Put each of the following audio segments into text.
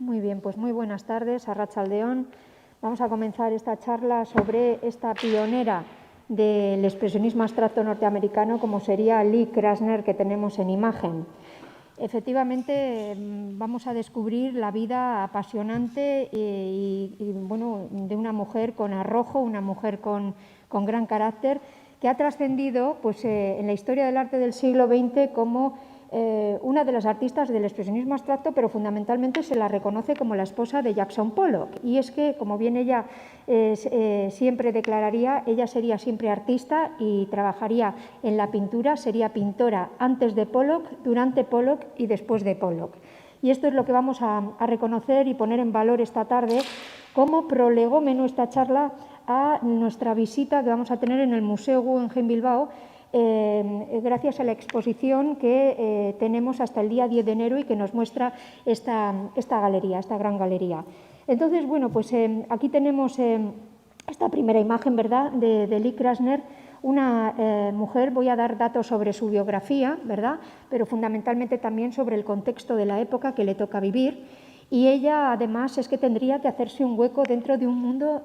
Muy bien, pues muy buenas tardes, arratsaldeón. Vamos a comenzar esta charla sobre esta pionera del expresionismo abstracto norteamericano, como sería Lee Krasner, que tenemos en imagen. Efectivamente, vamos a descubrir la vida apasionante bueno, de una mujer con arrojo, una mujer con gran carácter, que ha trascendido pues, en la historia del arte del siglo XX como una de las artistas del expresionismo abstracto, pero fundamentalmente se la reconoce como la esposa de Jackson Pollock. Y es que, como bien ella siempre declararía, ella sería siempre artista y trabajaría en la pintura, sería pintora antes de Pollock, durante Pollock y después de Pollock. Y esto es lo que vamos a reconocer y poner en valor esta tarde como prolegómeno esta charla a nuestra visita que vamos a tener en el Museo Guggenheim Bilbao, gracias a la exposición que tenemos hasta el día 10 de enero y que nos muestra esta galería, esta gran galería. Entonces, bueno, pues aquí tenemos esta primera imagen, ¿verdad?, de Lee Krasner, una mujer. Voy a dar datos sobre su biografía, ¿verdad?, pero fundamentalmente también sobre el contexto de la época que le toca vivir. Y ella, además, es que tendría que hacerse un hueco dentro de un mundo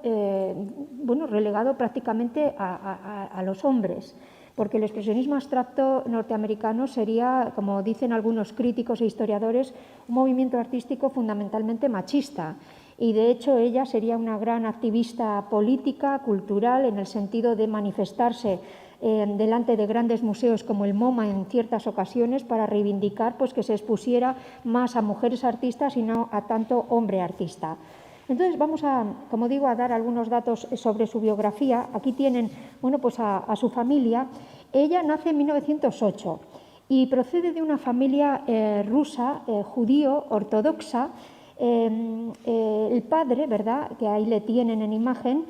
bueno, relegado prácticamente a los hombres, porque el expresionismo abstracto norteamericano sería, como dicen algunos críticos e historiadores, un movimiento artístico fundamentalmente machista. Y de hecho ella sería una gran activista política, cultural, en el sentido de manifestarse delante de grandes museos como el MoMA en ciertas ocasiones para reivindicar pues, que se expusiera más a mujeres artistas y no a tanto hombre artista. Entonces vamos a, como digo, a dar algunos datos sobre su biografía. Aquí tienen, bueno, pues a su familia. Ella nace en 1908 y procede de una familia rusa, judío, ortodoxa. El padre, ¿verdad?, que ahí le tienen en imagen,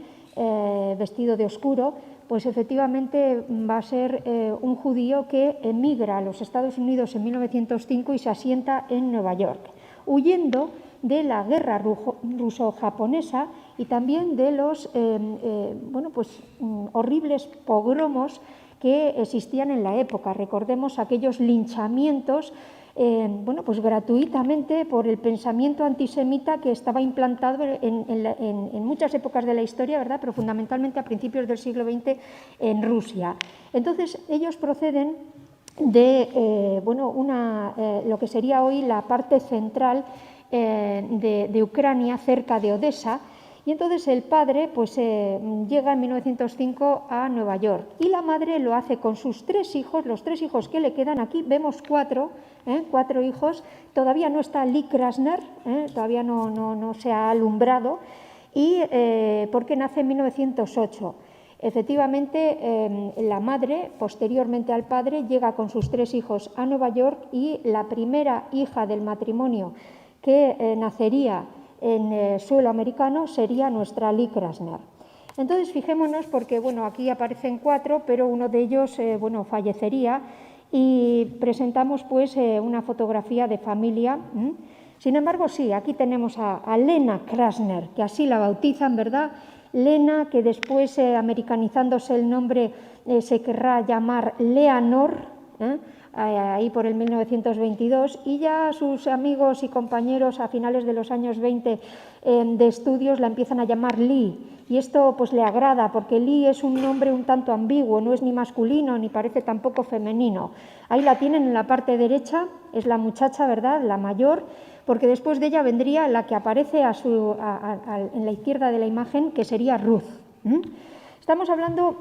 vestido de oscuro, pues efectivamente va a ser un judío que emigra a los Estados Unidos en 1905 y se asienta en Nueva York, huyendo de la guerra ruso-japonesa y también de los bueno, pues, horribles pogromos que existían en la época. Recordemos aquellos linchamientos bueno, pues gratuitamente por el pensamiento antisemita que estaba implantado en muchas épocas de la historia, ¿verdad?, pero fundamentalmente a principios del siglo XX en Rusia. Entonces, ellos proceden de bueno, lo que sería hoy la parte central de Ucrania, cerca de Odessa. Y entonces el padre pues, llega en 1905 a Nueva York y la madre lo hace con sus 3 hijos, los 3 hijos que le quedan. Aquí vemos 4 hijos. Todavía no está Lee Krasner, todavía no se ha alumbrado, y porque nace en 1908. Efectivamente, la madre, posteriormente al padre, llega con sus 3 hijos a Nueva York y la primera hija del matrimonio que nacería en suelo americano sería nuestra Lee Krasner. Entonces, fijémonos, porque bueno, aquí aparecen 4, pero uno de ellos bueno, fallecería, y presentamos pues una fotografía de familia. Sin embargo, sí, aquí tenemos a Lena Krasner, que así la bautizan, ¿verdad? Lena, que después, americanizándose el nombre, se querrá llamar Leonor, ahí por el 1922, y ya sus amigos y compañeros a finales de los años 20 de estudios la empiezan a llamar Lee, y esto pues le agrada porque Lee es un nombre un tanto ambiguo, no es ni masculino ni parece tampoco femenino. Ahí la tienen en la parte derecha, es la muchacha, ¿verdad?, la mayor, porque después de ella vendría la que aparece en la izquierda de la imagen, que sería Ruth. Estamos hablando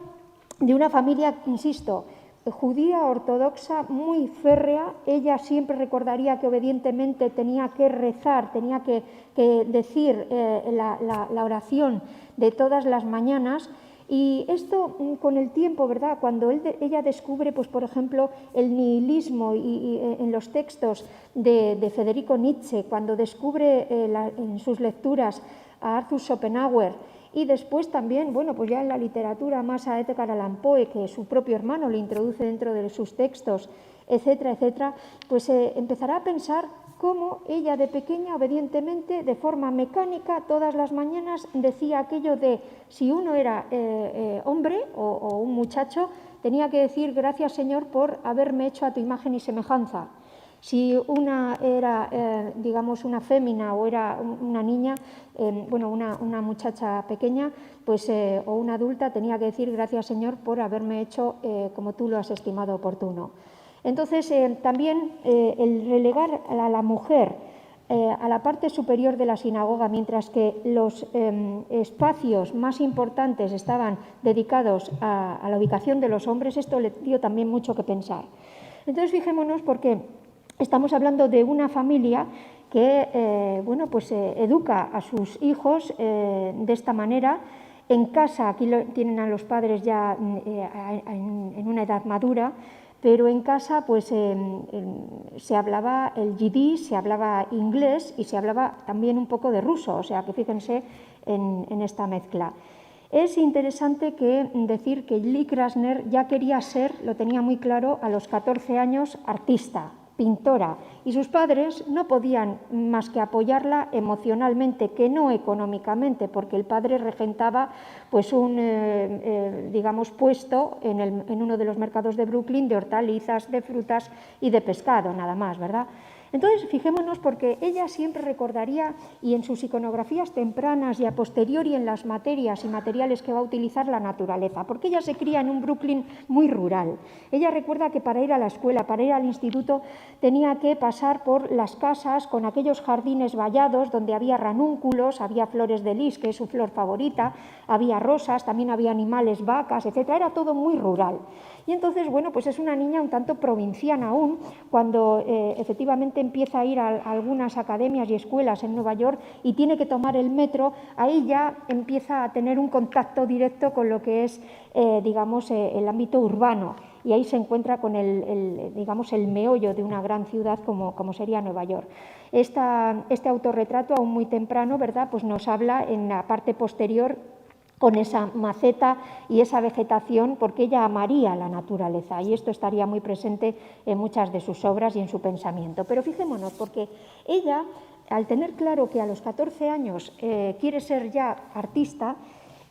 de una familia, insisto, judía ortodoxa, muy férrea. Ella siempre recordaría que obedientemente tenía que rezar, tenía que decir la oración de todas las mañanas. Y esto con el tiempo, ¿verdad?, cuando ella descubre, pues, por ejemplo, el nihilismo y en los textos de Federico Nietzsche, cuando descubre en sus lecturas a Arthur Schopenhauer, y después también, bueno, pues ya en la literatura más a Edgar Allan Poe, que su propio hermano le introduce dentro de sus textos, etcétera, etcétera, pues empezará a pensar cómo ella de pequeña, obedientemente, de forma mecánica, todas las mañanas decía aquello de, si uno era hombre o un muchacho, tenía que decir: gracias, Señor, por haberme hecho a tu imagen y semejanza. Si una era, digamos, una fémina o era una niña, bueno, una muchacha pequeña, pues, o una adulta, tenía que decir gracias, Señor, por haberme hecho como tú lo has estimado oportuno. Entonces, también el relegar a la mujer a la parte superior de la sinagoga, mientras que los espacios más importantes estaban dedicados a la ubicación de los hombres, esto le dio también mucho que pensar. Entonces, fijémonos, porque estamos hablando de una familia que bueno, pues, educa a sus hijos de esta manera. En casa, aquí tienen a los padres ya en una edad madura, pero en casa pues, se hablaba el yidí, se hablaba inglés y se hablaba también un poco de ruso, o sea que fíjense en esta mezcla. Es interesante decir que Lee Krasner ya quería ser, lo tenía muy claro, a los 14 años artista, pintora, y sus padres no podían más que apoyarla emocionalmente, que no económicamente, porque el padre regentaba pues un digamos, puesto en uno de los mercados de Brooklyn de hortalizas, de frutas y de pescado, nada más, ¿verdad? Entonces, fijémonos, porque ella siempre recordaría, y en sus iconografías tempranas y a posteriori en las materias y materiales que va a utilizar, la naturaleza, porque ella se cría en un Brooklyn muy rural. Ella recuerda que para ir a la escuela, para ir al instituto, tenía que pasar por las casas con aquellos jardines vallados donde había ranúnculos, había flores de lis, que es su flor favorita, había rosas, también había animales, vacas, etcétera. Era todo muy rural. Y entonces, bueno, pues es una niña un tanto provinciana aún, cuando efectivamente empieza a ir a algunas academias y escuelas en Nueva York y tiene que tomar el metro, ahí ya empieza a tener un contacto directo con lo que es, digamos, el ámbito urbano, y ahí se encuentra con digamos, el meollo de una gran ciudad como sería Nueva York. Este autorretrato, aún muy temprano, ¿verdad?, pues nos habla en la parte posterior con esa maceta y esa vegetación, porque ella amaría la naturaleza, y esto estaría muy presente en muchas de sus obras y en su pensamiento. Pero fijémonos, porque ella, al tener claro que a los 14 años quiere ser ya artista,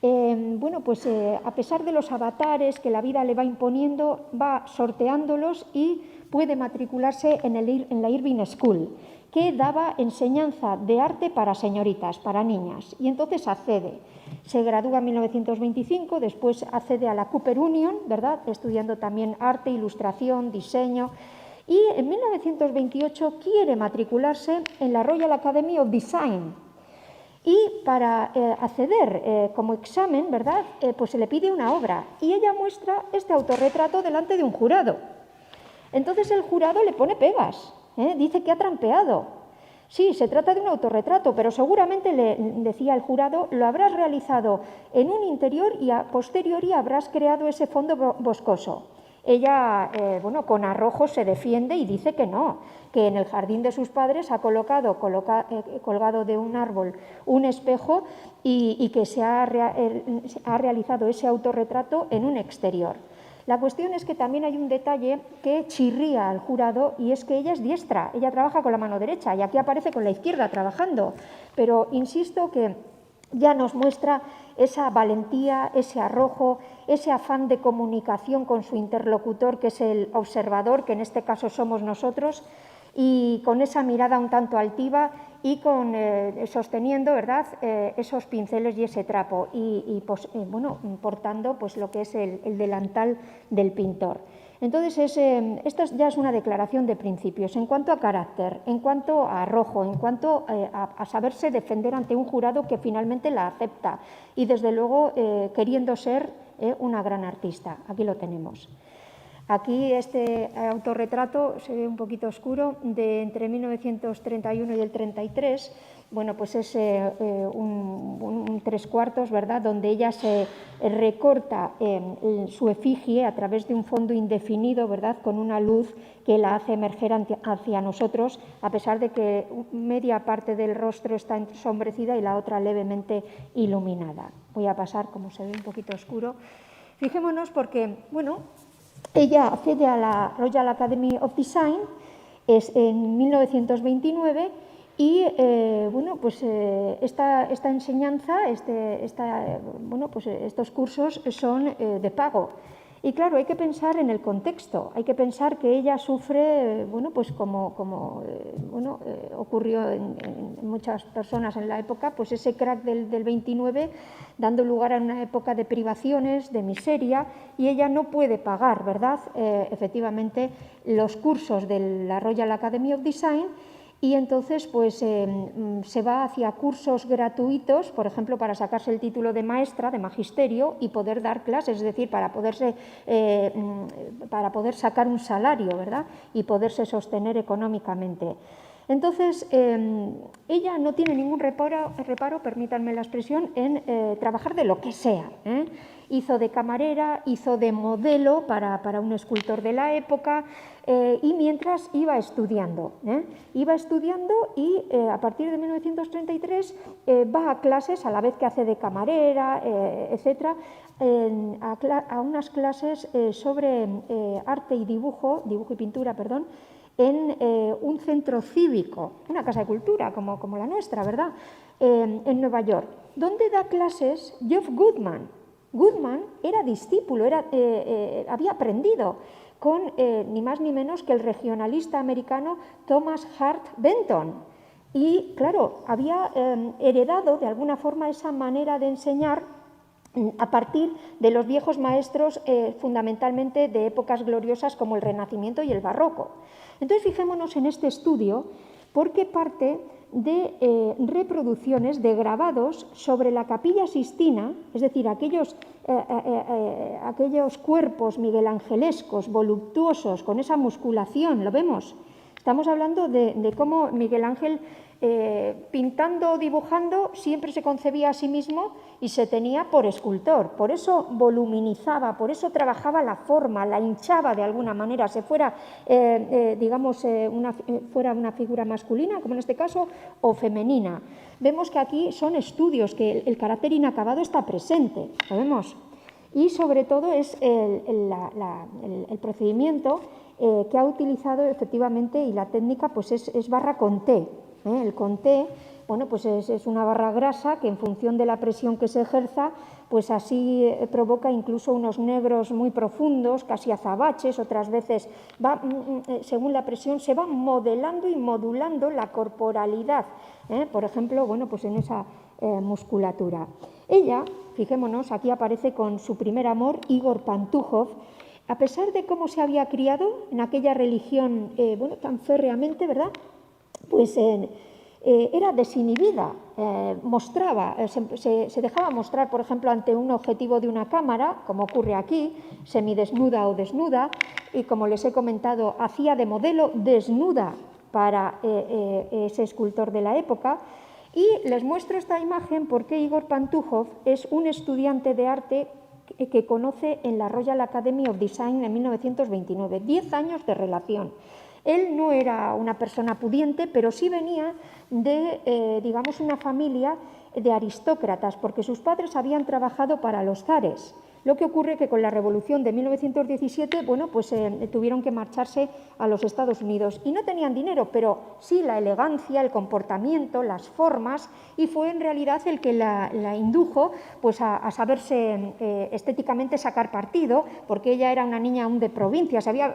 bueno, pues a pesar de los avatares que la vida le va imponiendo, va sorteándolos y puede matricularse en la Irving School, que daba enseñanza de arte para señoritas, para niñas, y entonces accede. Se gradúa en 1925, después accede a la Cooper Union, ¿verdad?, estudiando también arte, ilustración, diseño, y en 1928 quiere matricularse en la Royal Academy of Design. Y para acceder como examen, ¿verdad?, pues se le pide una obra, y ella muestra este autorretrato delante de un jurado. Entonces el jurado le pone pegas, dice que ha trampeado. Sí, se trata de un autorretrato, pero seguramente, le decía el jurado, lo habrás realizado en un interior y a posteriori habrás creado ese fondo boscoso. Ella, bueno, con arrojo se defiende y dice que no, que en el jardín de sus padres ha colgado de un árbol un espejo y que se ha realizado ese autorretrato en un exterior. La cuestión es que también hay un detalle que chirría al jurado, y es que ella es diestra, ella trabaja con la mano derecha y aquí aparece con la izquierda trabajando, pero insisto que ya nos muestra esa valentía, ese arrojo, ese afán de comunicación con su interlocutor, que es el observador, que en este caso somos nosotros, y con esa mirada un tanto altiva y sosteniendo, ¿verdad?, esos pinceles y ese trapo, pues, bueno, portando pues lo que es el delantal del pintor. Entonces, esto ya es una declaración de principios en cuanto a carácter, en cuanto a arrojo, en cuanto a saberse defender ante un jurado que finalmente la acepta y, desde luego, queriendo ser una gran artista. Aquí lo tenemos. Aquí este autorretrato se ve un poquito oscuro, de entre 1931 y el 33, bueno, pues es un 3/4, ¿verdad?, donde ella se recorta su efigie a través de un fondo indefinido, ¿verdad?, con una luz que la hace emerger hacia nosotros, a pesar de que media parte del rostro está ensombrecida y la otra levemente iluminada. Voy a pasar, como se ve un poquito oscuro. Fijémonos, porque, bueno, ella accede a la Royal Academy of Design en 1929 y bueno, pues esta enseñanza, bueno, pues estos cursos son de pago. Y claro, hay que pensar en el contexto, hay que pensar que ella sufre, bueno, pues como ocurrió en muchas personas en la época, pues ese crack del 29, dando lugar a una época de privaciones, de miseria, y ella no puede pagar, ¿verdad?, efectivamente, los cursos de la Royal Academy of Design, y entonces pues se va hacia cursos gratuitos, por ejemplo, para sacarse el título de maestra, de magisterio, y poder dar clases, es decir, para poder sacar un salario, ¿verdad?, y poderse sostener económicamente. Entonces, ella no tiene ningún reparo, permítanme la expresión, en trabajar de lo que sea, ¿eh? Hizo de camarera, hizo de modelo para un escultor de la época, y mientras iba estudiando y a partir de 1933 va a clases, a la vez que hace de camarera, etcétera, a unas clases sobre arte y dibujo y pintura, perdón, en un centro cívico, una casa de cultura como la nuestra, ¿verdad?, en Nueva York, donde da clases Geoff Goodman. Goodman era discípulo, había aprendido con ni más ni menos que el regionalista americano Thomas Hart Benton. Y, claro, había heredado de alguna forma esa manera de enseñar a partir de los viejos maestros, fundamentalmente de épocas gloriosas como el Renacimiento y el Barroco. Entonces, fijémonos en este estudio, porque parte de reproducciones de grabados sobre la Capilla Sistina, es decir, aquellos cuerpos miguelangelescos, voluptuosos, con esa musculación, ¿lo vemos? Estamos hablando de cómo Miguel Ángel, pintando o dibujando, siempre se concebía a sí mismo y se tenía por escultor. Por eso voluminizaba, por eso trabajaba la forma, la hinchaba de alguna manera, fuera una figura masculina, como en este caso, o femenina. Vemos que aquí son estudios, que el carácter inacabado está presente, ¿lo vemos? Y sobre todo es el procedimiento que ha utilizado efectivamente, y la técnica pues es barra con T. El con T, bueno, pues es una barra grasa que en función de la presión que se ejerza, pues así provoca incluso unos negros muy profundos, casi azabaches, otras veces según la presión se va modelando y modulando la corporalidad, por ejemplo, bueno, pues en esa musculatura. Ella, fijémonos, aquí aparece con su primer amor, Igor Pantújov. A pesar de cómo se había criado en aquella religión, tan férreamente, ¿verdad?, pues era desinhibida, se dejaba mostrar, por ejemplo, ante un objetivo de una cámara, como ocurre aquí, semidesnuda o desnuda, y como les he comentado, hacía de modelo desnuda para ese escultor de la época. Y les muestro esta imagen porque Igor Pantújov es un estudiante de arte que conoce en la Royal Academy of Design en 1929, 10 años de relación. Él no era una persona pudiente, pero sí venía de, digamos, una familia de aristócratas, porque sus padres habían trabajado para los zares. Lo que ocurre que con la Revolución de 1917, bueno, pues tuvieron que marcharse a los Estados Unidos y no tenían dinero, pero sí la elegancia, el comportamiento, las formas, y fue en realidad el que la indujo pues a saberse estéticamente sacar partido, porque ella era una niña aún de provincia, se había,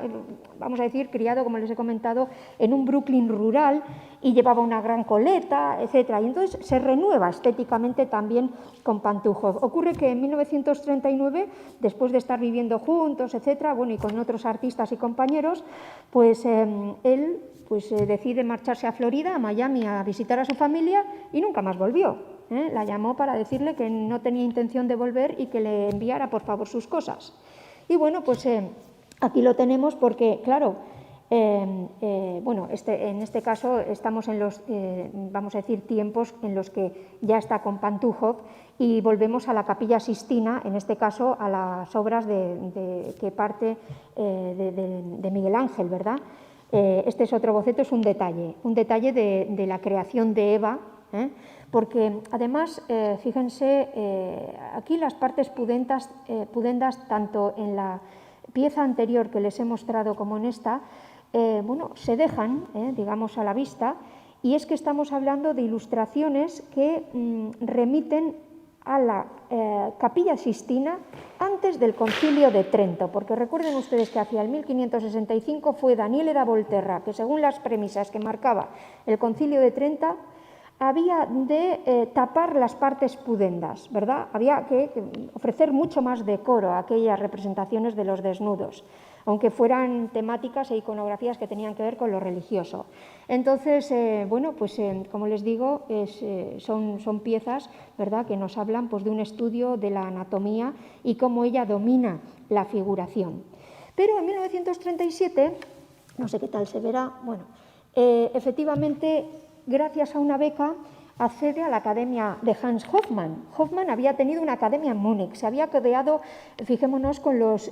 vamos a decir, criado, como les he comentado, en un Brooklyn rural y llevaba una gran coleta, etcétera. Y entonces se renueva estéticamente también con Pantújov. Ocurre que en 1939, después de estar viviendo juntos, etcétera, bueno, y con otros artistas y compañeros, pues él decide marcharse a Florida, a Miami, a visitar a su familia y nunca más volvió. La llamó para decirle que no tenía intención de volver y que le enviara, por favor, sus cosas. Y bueno, pues aquí lo tenemos porque, claro, en este caso estamos en los, vamos a decir, tiempos en los que ya está con Pantújov y volvemos a la Capilla Sistina, en este caso a las obras que parte de Miguel Ángel, ¿verdad? Este es otro boceto, es un detalle de la creación de Eva, porque además, fíjense, aquí las partes pudendas, tanto en la pieza anterior que les he mostrado como en esta, se dejan, digamos, a la vista, y es que estamos hablando de ilustraciones que remiten a la Capilla Sixtina antes del Concilio de Trento, porque recuerden ustedes que hacia el 1565 fue Daniele da Volterra, que según las premisas que marcaba el Concilio de Trento, había de tapar las partes pudendas, ¿verdad? Había que ofrecer mucho más decoro a aquellas representaciones de los desnudos, aunque fueran temáticas e iconografías que tenían que ver con lo religioso. Entonces, bueno, pues como les digo, son piezas, ¿verdad?, que nos hablan pues, de un estudio de la anatomía y cómo ella domina la figuración. Pero en 1937, no sé qué tal se verá, bueno, efectivamente, gracias a una beca, accede a la academia de Hans Hofmann. Hofmann había tenido una academia en Múnich, se había codeado, fijémonos,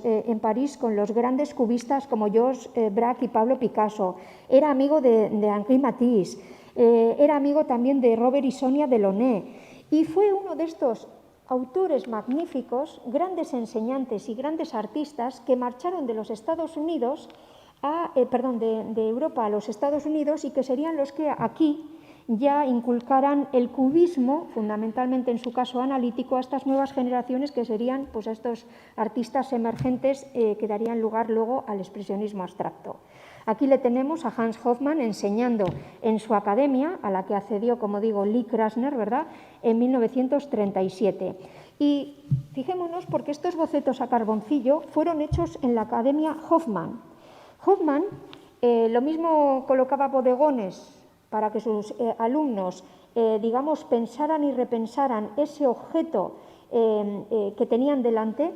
en París con los grandes cubistas como Georges Braque y Pablo Picasso, era amigo de Henri Matisse, era amigo también de Robert y Sonia Delaunay, y fue uno de estos autores magníficos, grandes enseñantes y grandes artistas que marcharon de los Estados Unidos de Europa a los Estados Unidos y que serían los que aquí ya inculcaran el cubismo, fundamentalmente en su caso analítico, a estas nuevas generaciones que serían pues, estos artistas emergentes que darían lugar luego al expresionismo abstracto. Aquí le tenemos a Hans Hofmann enseñando en su academia, a la que accedió, como digo, Lee Krasner, ¿verdad?, en 1937. Y fijémonos porque estos bocetos a carboncillo fueron hechos en la Academia Hofmann. Hofmann lo mismo colocaba bodegones para que sus alumnos, digamos, pensaran y repensaran ese objeto que tenían delante,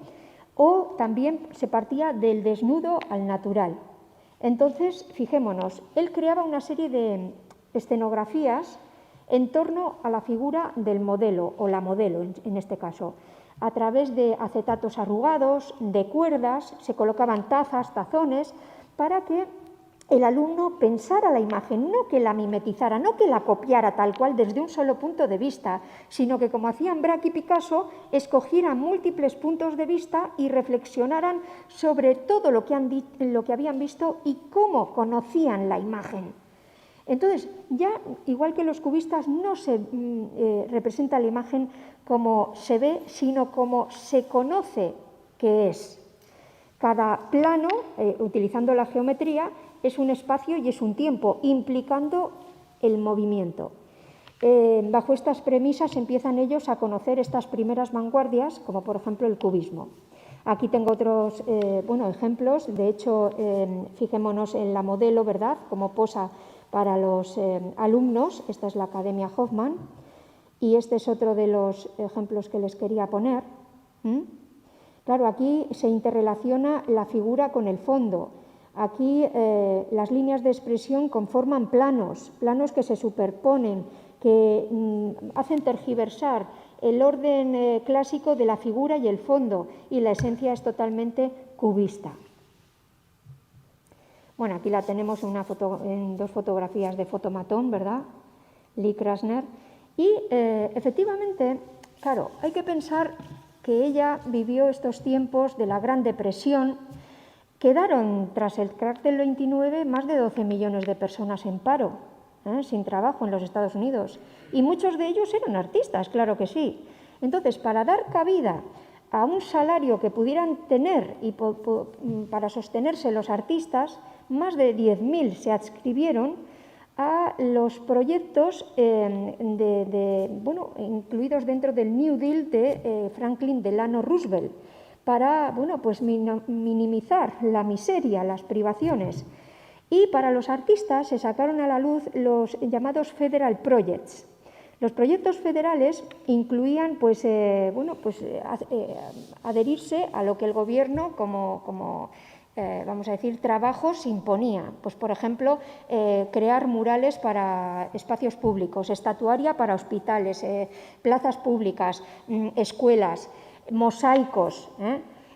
o también se partía del desnudo al natural. Entonces, fijémonos, él creaba una serie de escenografías en torno a la figura del modelo, o la modelo en este caso. A través de acetatos arrugados, de cuerdas, se colocaban tazas, tazones, para que el alumno pensara la imagen, no que la mimetizara, no que la copiara tal cual desde un solo punto de vista, sino que, como hacían Braque y Picasso, escogieran múltiples puntos de vista y reflexionaran sobre todo lo que habían visto y cómo conocían la imagen. Entonces, ya, igual que los cubistas, no se representa la imagen como se ve, sino como se conoce que es. Cada plano, utilizando la geometría, es un espacio y es un tiempo, implicando el movimiento. Bajo estas premisas empiezan ellos a conocer estas primeras vanguardias, como por ejemplo el cubismo. Aquí tengo otros ejemplos. De hecho, fijémonos en la modelo, ¿verdad?, como posa para los alumnos. Esta es la Academia Hofmann y este es otro de los ejemplos que les quería poner. Claro, aquí se interrelaciona la figura con el fondo. Aquí las líneas de expresión conforman planos que se superponen, que hacen tergiversar el orden clásico de la figura y el fondo, y la esencia es totalmente cubista. Bueno, aquí la tenemos en dos fotografías de fotomatón, ¿verdad?, Lee Krasner. Y efectivamente, claro, hay que pensar que ella vivió estos tiempos de la Gran Depresión. Quedaron, tras el crack del 29, más de 12 millones de personas en paro, sin trabajo en los Estados Unidos. Y muchos de ellos eran artistas, claro que sí. Entonces, para dar cabida a un salario que pudieran tener y para sostenerse los artistas, más de 10.000 se adscribieron a los proyectos incluidos dentro del New Deal de Franklin Delano Roosevelt, para minimizar la miseria, las privaciones. Y para los artistas se sacaron a la luz los llamados Federal Projects. Los proyectos federales incluían adherirse a lo que el gobierno vamos a decir, trabajos imponía. Pues, por ejemplo, crear murales para espacios públicos, estatuaria para hospitales, plazas públicas, escuelas, mosaicos,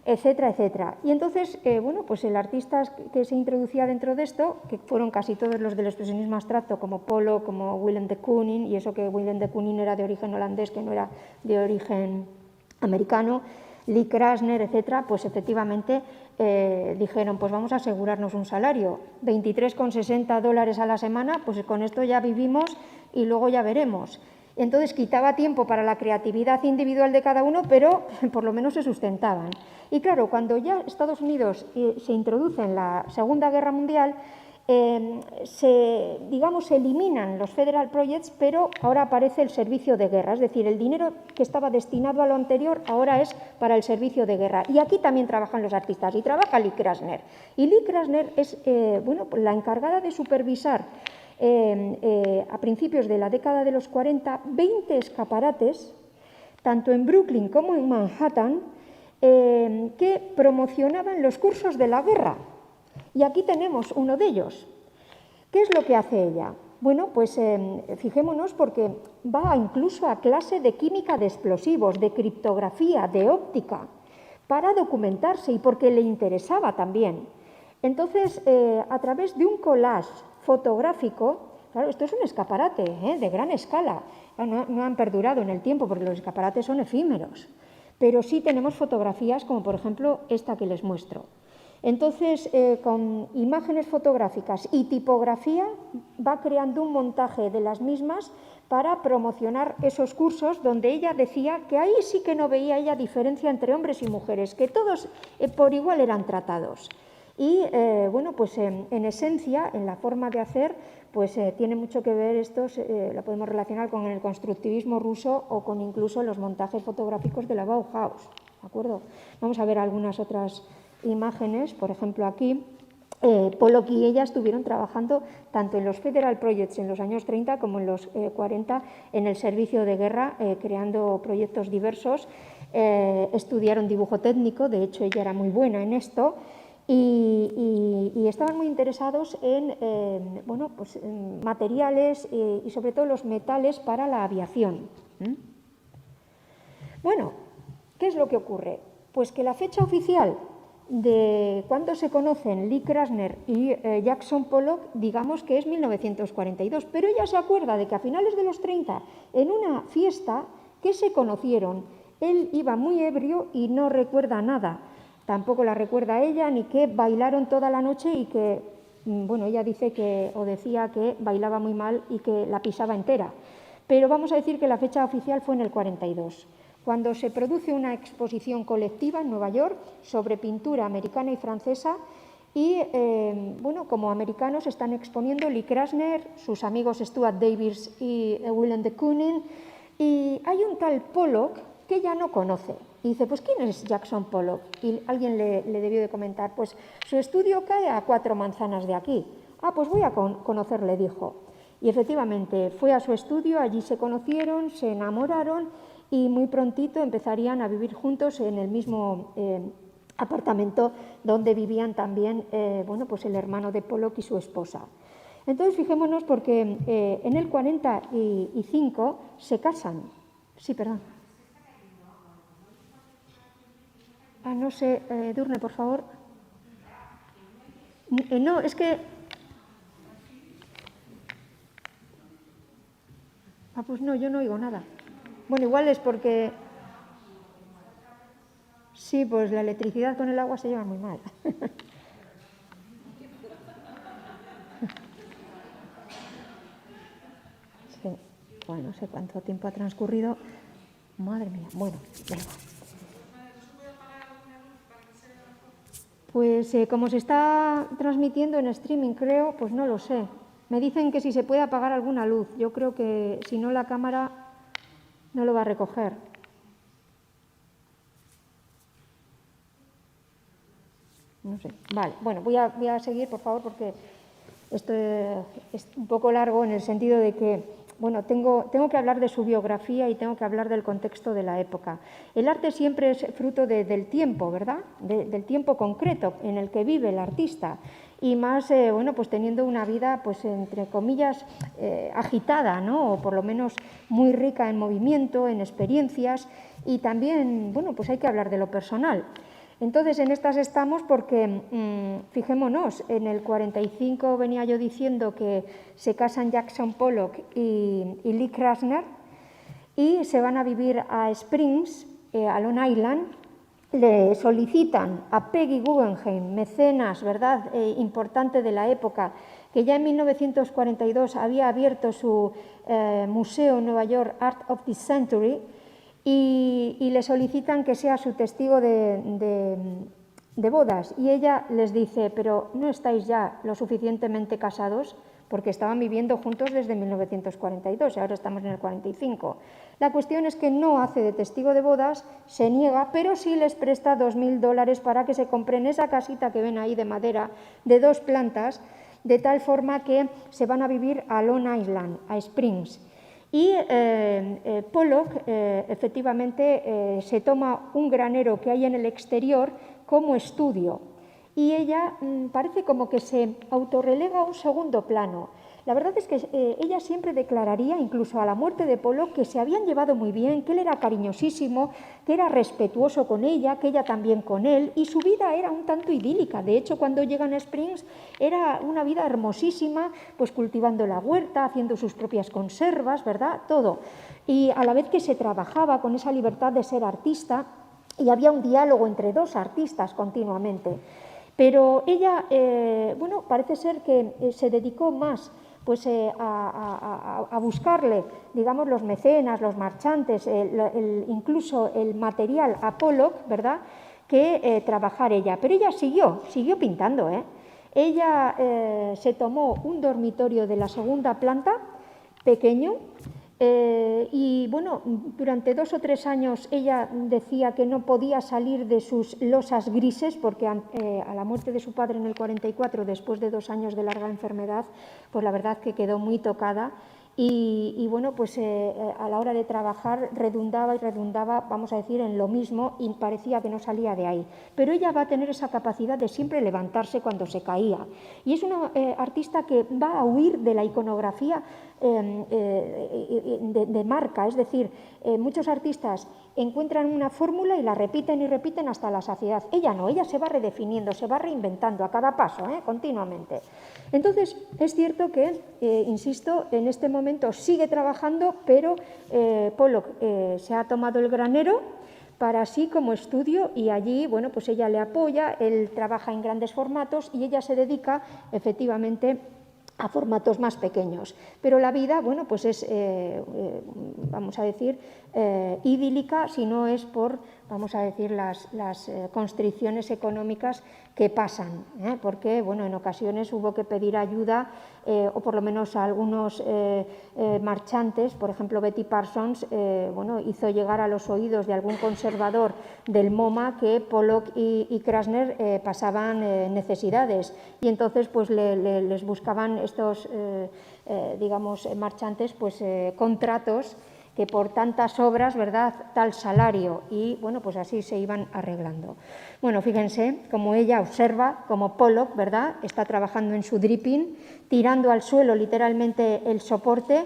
etcétera, etcétera. Y entonces, el artista que se introducía dentro de esto, que fueron casi todos los del expresionismo abstracto, como Pollock, como Willem de Kooning, y eso que Willem de Kooning era de origen holandés, que no era de origen americano, Lee Krasner, etcétera, pues efectivamente dijeron, pues vamos a asegurarnos un salario, $23,60 a la semana, pues con esto ya vivimos y luego ya veremos. Entonces quitaba tiempo para la creatividad individual de cada uno, pero por lo menos se sustentaban. Y claro, cuando ya Estados Unidos se introduce en la Segunda Guerra Mundial, se eliminan los Federal Projects, pero ahora aparece el servicio de guerra, es decir, el dinero que estaba destinado a lo anterior ahora es para el servicio de guerra. Y aquí también trabajan los artistas, y trabaja Lee Krasner. Y Lee Krasner es la encargada de supervisar a principios de la década de los 40, 20 escaparates, tanto en Brooklyn como en Manhattan, que promocionaban los cursos de la guerra. Y aquí tenemos uno de ellos. ¿Qué es lo que hace ella? Bueno, pues fijémonos porque va incluso a clase de química de explosivos, de criptografía, de óptica, para documentarse y porque le interesaba también. Entonces, a través de un collage fotográfico, claro, esto es un escaparate de gran escala, no han perdurado en el tiempo porque los escaparates son efímeros, pero sí tenemos fotografías como por ejemplo esta que les muestro. Entonces, con imágenes fotográficas y tipografía va creando un montaje de las mismas para promocionar esos cursos donde ella decía que ahí sí que no veía ella diferencia entre hombres y mujeres, que todos por igual eran tratados. Y bueno, pues en esencia, en la forma de hacer, pues tiene mucho que ver esto, lo podemos relacionar con el constructivismo ruso o con incluso los montajes fotográficos de la Bauhaus, ¿de acuerdo? Vamos a ver algunas otras imágenes, por ejemplo aquí, Pollock y ella estuvieron trabajando tanto en los Federal Projects en los años 30 como en los 40 en el servicio de guerra, creando proyectos diversos, estudiaron dibujo técnico, de hecho ella era muy buena en esto, y estaban muy interesados en, bueno, pues, en materiales y sobre todo los metales para la aviación. Bueno, ¿qué es lo que ocurre? Pues que la fecha oficial de cuando se conocen Lee Krasner y Jackson Pollock, digamos que es 1942, pero ella se acuerda de que a finales de los 30, en una fiesta que se conocieron, él iba muy ebrio y no recuerda nada, tampoco la recuerda ella, ni que bailaron toda la noche y que, bueno, ella dice que, o decía que bailaba muy mal y que la pisaba entera, pero vamos a decir que la fecha oficial fue en el 42. Cuando se produce una exposición colectiva en Nueva York sobre pintura americana y francesa y, bueno, como americanos están exponiendo Lee Krasner, sus amigos Stuart Davis y Willem de Kooning, y hay un tal Pollock que ella no conoce. Y dice, pues ¿quién es Jackson Pollock? Y alguien le debió de comentar, pues su estudio cae a 4 manzanas de aquí. Ah, pues voy a conocerle, dijo. Y efectivamente fue a su estudio, allí se conocieron, se enamoraron y muy prontito empezarían a vivir juntos en el mismo apartamento donde vivían también bueno, pues el hermano de Pollock y su esposa. Entonces fijémonos porque en el 45 se casan. Sí, perdón. No sé, Edurne, por favor. No, es que... pues no, yo no oigo nada. Bueno, igual es porque... Sí, pues la electricidad con el agua se lleva muy mal. Sí, bueno, no sé cuánto tiempo ha transcurrido. Madre mía, bueno, venga. Pues como se está transmitiendo en streaming, creo, pues no lo sé. Me dicen que si se puede apagar alguna luz. Yo creo que si no la cámara no lo va a recoger. No sé. Vale, bueno, voy a seguir, por favor, porque esto es un poco largo en el sentido de que, bueno, tengo que hablar de su biografía y tengo que hablar del contexto de la época. El arte siempre es fruto del tiempo, ¿verdad? Del tiempo concreto en el que vive el artista. Y más, bueno, pues teniendo una vida, pues entre comillas, agitada, ¿no? O por lo menos muy rica en movimiento, en experiencias. Y también, bueno, pues hay que hablar de lo personal. Entonces, en estas estamos porque, fijémonos, en el 45 venía yo diciendo que se casan Jackson Pollock y Lee Krasner y se van a vivir a Springs, a Long Island. Le solicitan a Peggy Guggenheim, mecenas, ¿verdad?, importante de la época, que ya en 1942 había abierto su museo en Nueva York, Art of the Century, y le solicitan que sea su testigo de bodas. Y ella les dice, pero ¿no estáis ya lo suficientemente casados? Porque estaban viviendo juntos desde 1942 y ahora estamos en el 45. La cuestión es que no hace de testigo de bodas, se niega, pero sí les presta $2.000 para que se compren esa casita que ven ahí de madera de 2 plantas, de tal forma que se van a vivir a Long Island, a Springs. Y Pollock efectivamente se toma un granero que hay en el exterior como estudio y ella parece como que se autorrelega a un segundo plano. La verdad es que ella siempre declararía, incluso a la muerte de Pollock, que se habían llevado muy bien, que él era cariñosísimo, que era respetuoso con ella, que ella también con él, y su vida era un tanto idílica. De hecho, cuando llegan a Springs era una vida hermosísima, pues cultivando la huerta, haciendo sus propias conservas, ¿verdad? Todo. Y a la vez que se trabajaba con esa libertad de ser artista, y había un diálogo entre 2 artistas continuamente. Pero ella, bueno, parece ser que se dedicó más pues, a buscarle, digamos, los mecenas, los marchantes, incluso el material a Pollock, ¿verdad?, que trabajar ella. Pero ella siguió pintando, ¿eh? Ella se tomó un dormitorio de la 2ª planta, pequeño, y bueno, durante 2 o 3 años ella decía que no podía salir de sus losas grises porque a la muerte de su padre en el 44, después de 2 años de larga enfermedad, pues la verdad que quedó muy tocada y bueno, pues a la hora de trabajar redundaba y redundaba, vamos a decir, en lo mismo y parecía que no salía de ahí. Pero ella va a tener esa capacidad de siempre levantarse cuando se caía y es una artista que va a huir de la iconografía de marca, es decir, muchos artistas encuentran una fórmula y la repiten y repiten hasta la saciedad. Ella no, ella se va redefiniendo, se va reinventando a cada paso, continuamente. Entonces, es cierto que, insisto, en este momento sigue trabajando, pero Pollock se ha tomado el granero para sí como estudio y allí, bueno, pues ella le apoya, él trabaja en grandes formatos y ella se dedica efectivamente a formatos más pequeños. Pero la vida, bueno, pues es, vamos a decir, idílica, si no es por, vamos a decir, las constricciones económicas que pasan, porque, bueno, en ocasiones hubo que pedir ayuda, o por lo menos a algunos marchantes, por ejemplo, Betty Parsons, bueno, hizo llegar a los oídos de algún conservador del MoMA que Pollock y Krasner pasaban necesidades, y entonces pues les buscaban estos, digamos, marchantes, pues contratos que por tantas obras, ¿verdad?, tal salario, y bueno, pues así se iban arreglando. Bueno, fíjense como ella observa, como Pollock, ¿verdad?, está trabajando en su dripping, tirando al suelo literalmente el soporte,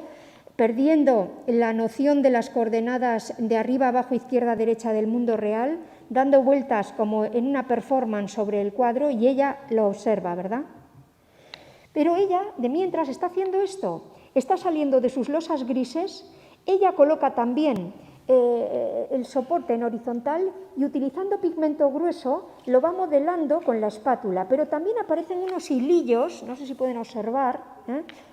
perdiendo la noción de las coordenadas de arriba, abajo, izquierda, derecha del mundo real, dando vueltas como en una performance sobre el cuadro, y ella lo observa, ¿verdad? Pero ella, de mientras está haciendo esto, está saliendo de sus losas grises. Ella coloca también el soporte en horizontal y utilizando pigmento grueso lo va modelando con la espátula, pero también aparecen unos hilillos, no sé si pueden observar,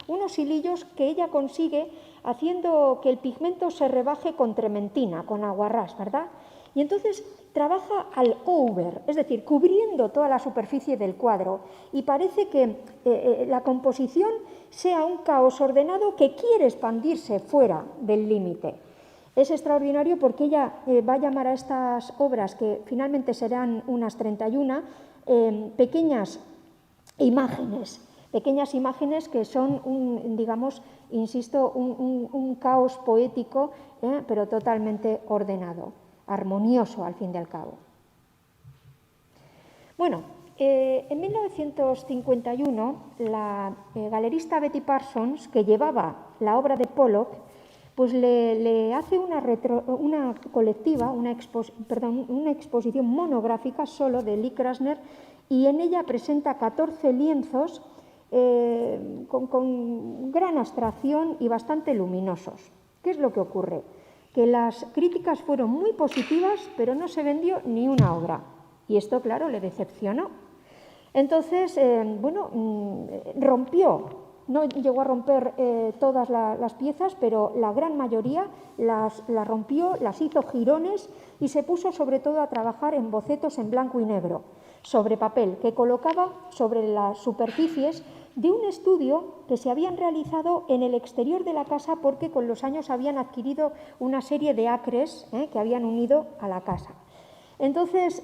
unos hilillos que ella consigue haciendo que el pigmento se rebaje con trementina, con aguarrás, ¿verdad? Y entonces trabaja al over, es decir, cubriendo toda la superficie del cuadro, y parece que la composición sea un caos ordenado que quiere expandirse fuera del límite. Es extraordinario porque ella va a llamar a estas obras, que finalmente serán unas 31, pequeñas imágenes que son, digamos, insisto, un caos poético, pero totalmente ordenado, armonioso al fin y al cabo. Bueno, en 1951 la galerista Betty Parsons, que llevaba la obra de Pollock, pues le hace una colectiva, una exposición monográfica solo de Lee Krasner, y en ella presenta 14 lienzos con gran abstracción y bastante luminosos. ¿Qué es lo que ocurre? Que las críticas fueron muy positivas, pero no se vendió ni una obra. Y esto, claro, le decepcionó. Entonces, rompió. No llegó a romper todas las piezas, pero la gran mayoría las rompió, las hizo jirones y se puso sobre todo a trabajar en bocetos en blanco y negro, sobre papel, que colocaba sobre las superficies de un estudio que se habían realizado en el exterior de la casa porque con los años habían adquirido una serie de acres que habían unido a la casa. Entonces,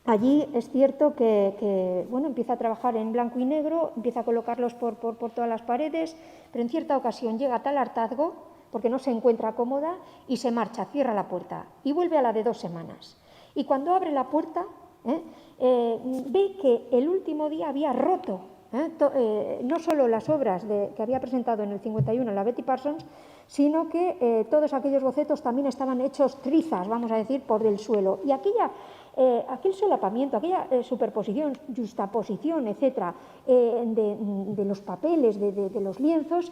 allí es cierto que empieza a trabajar en blanco y negro, empieza a colocarlos por todas las paredes, pero en cierta ocasión llega a tal hartazgo, porque no se encuentra cómoda, y se marcha, cierra la puerta y vuelve a la de 2 semanas. Y cuando abre la puerta, ve que el último día había roto no solo las obras que había presentado en el 51 la Betty Parsons, sino que todos aquellos bocetos también estaban hechos trizas, vamos a decir, por el suelo. Y aquel solapamiento, aquella superposición, justaposición, etcétera, de los papeles, de los lienzos,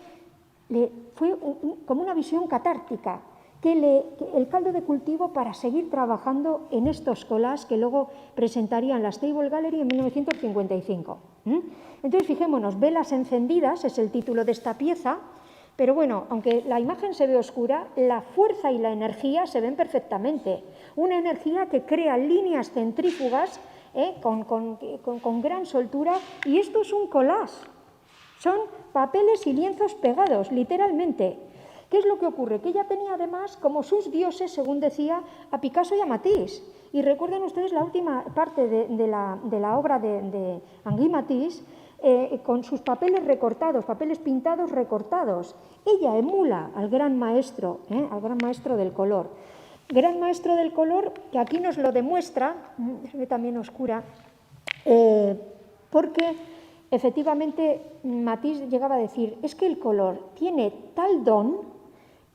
fue como una visión catártica, el caldo de cultivo para seguir trabajando en estos collages que luego presentarían la Stable Gallery en 1955. Entonces, fijémonos, Velas encendidas es el título de esta pieza, pero bueno, aunque la imagen se ve oscura, la fuerza y la energía se ven perfectamente. Una energía que crea líneas centrífugas con gran soltura, y esto es un collage. Son papeles y lienzos pegados, literalmente. ¿Qué es lo que ocurre? Que ella tenía además como sus dioses, según decía, a Picasso y a Matisse. Y recuerden ustedes la última parte de la obra de Henri Matisse, con sus papeles recortados, papeles pintados recortados. Ella emula al gran maestro del color. Gran maestro del color que aquí nos lo demuestra, se ve también oscura, porque efectivamente Matisse llegaba a decir, es que el color tiene tal don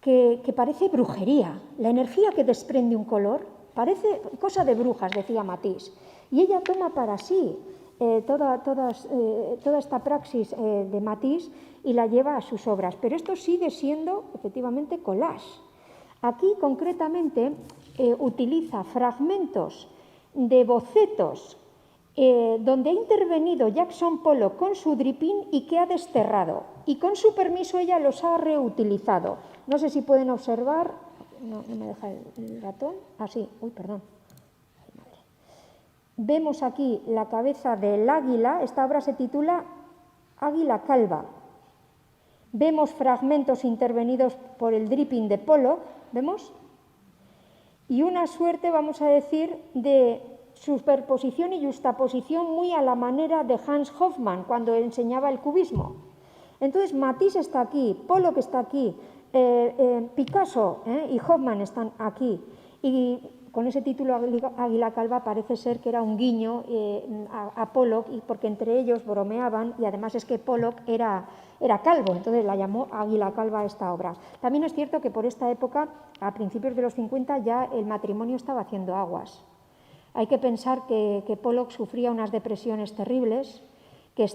que parece brujería. La energía que desprende un color parece cosa de brujas, decía Matisse. Y ella toma para sí toda esta praxis de Matisse y la lleva a sus obras. Pero esto sigue siendo, efectivamente, collage. Aquí, concretamente, utiliza fragmentos de bocetos donde ha intervenido Jackson Pollock con su dripping y que ha desterrado. Y con su permiso ella los ha reutilizado. No sé si pueden observar, no me deja el ratón, sí, perdón. Vemos aquí la cabeza del águila, esta obra se titula Águila Calva. Vemos fragmentos intervenidos por el dripping de Pollock, ¿vemos? Y una suerte, vamos a decir, de superposición y justaposición muy a la manera de Hans Hofmann cuando enseñaba el cubismo. Entonces Matisse está aquí, Pollock está aquí, Picasso y Hofmann están aquí, y con ese título Águila Calva parece ser que era un guiño a Pollock, porque entre ellos bromeaban, y además es que Pollock era calvo, entonces la llamó Águila Calva a esta obra. También es cierto que por esta época, a principios de los 50, ya el matrimonio estaba haciendo aguas. Hay que pensar que Pollock sufría unas depresiones terribles, que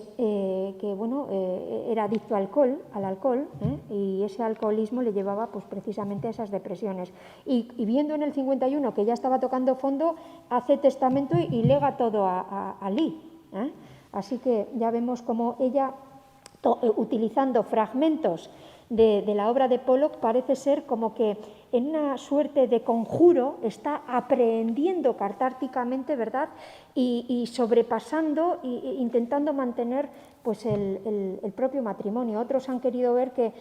era adicto al alcohol, y ese alcoholismo le llevaba pues, precisamente a esas depresiones. Y viendo en el 51 que ya estaba tocando fondo, hace testamento y lega todo a Lee. Así que ya vemos cómo ella, utilizando fragmentos de la obra de Pollock, parece ser como que en una suerte de conjuro está aprehendiendo catárticamente, ¿verdad? Y sobrepasando e intentando mantener pues el propio matrimonio. Otros han querido ver que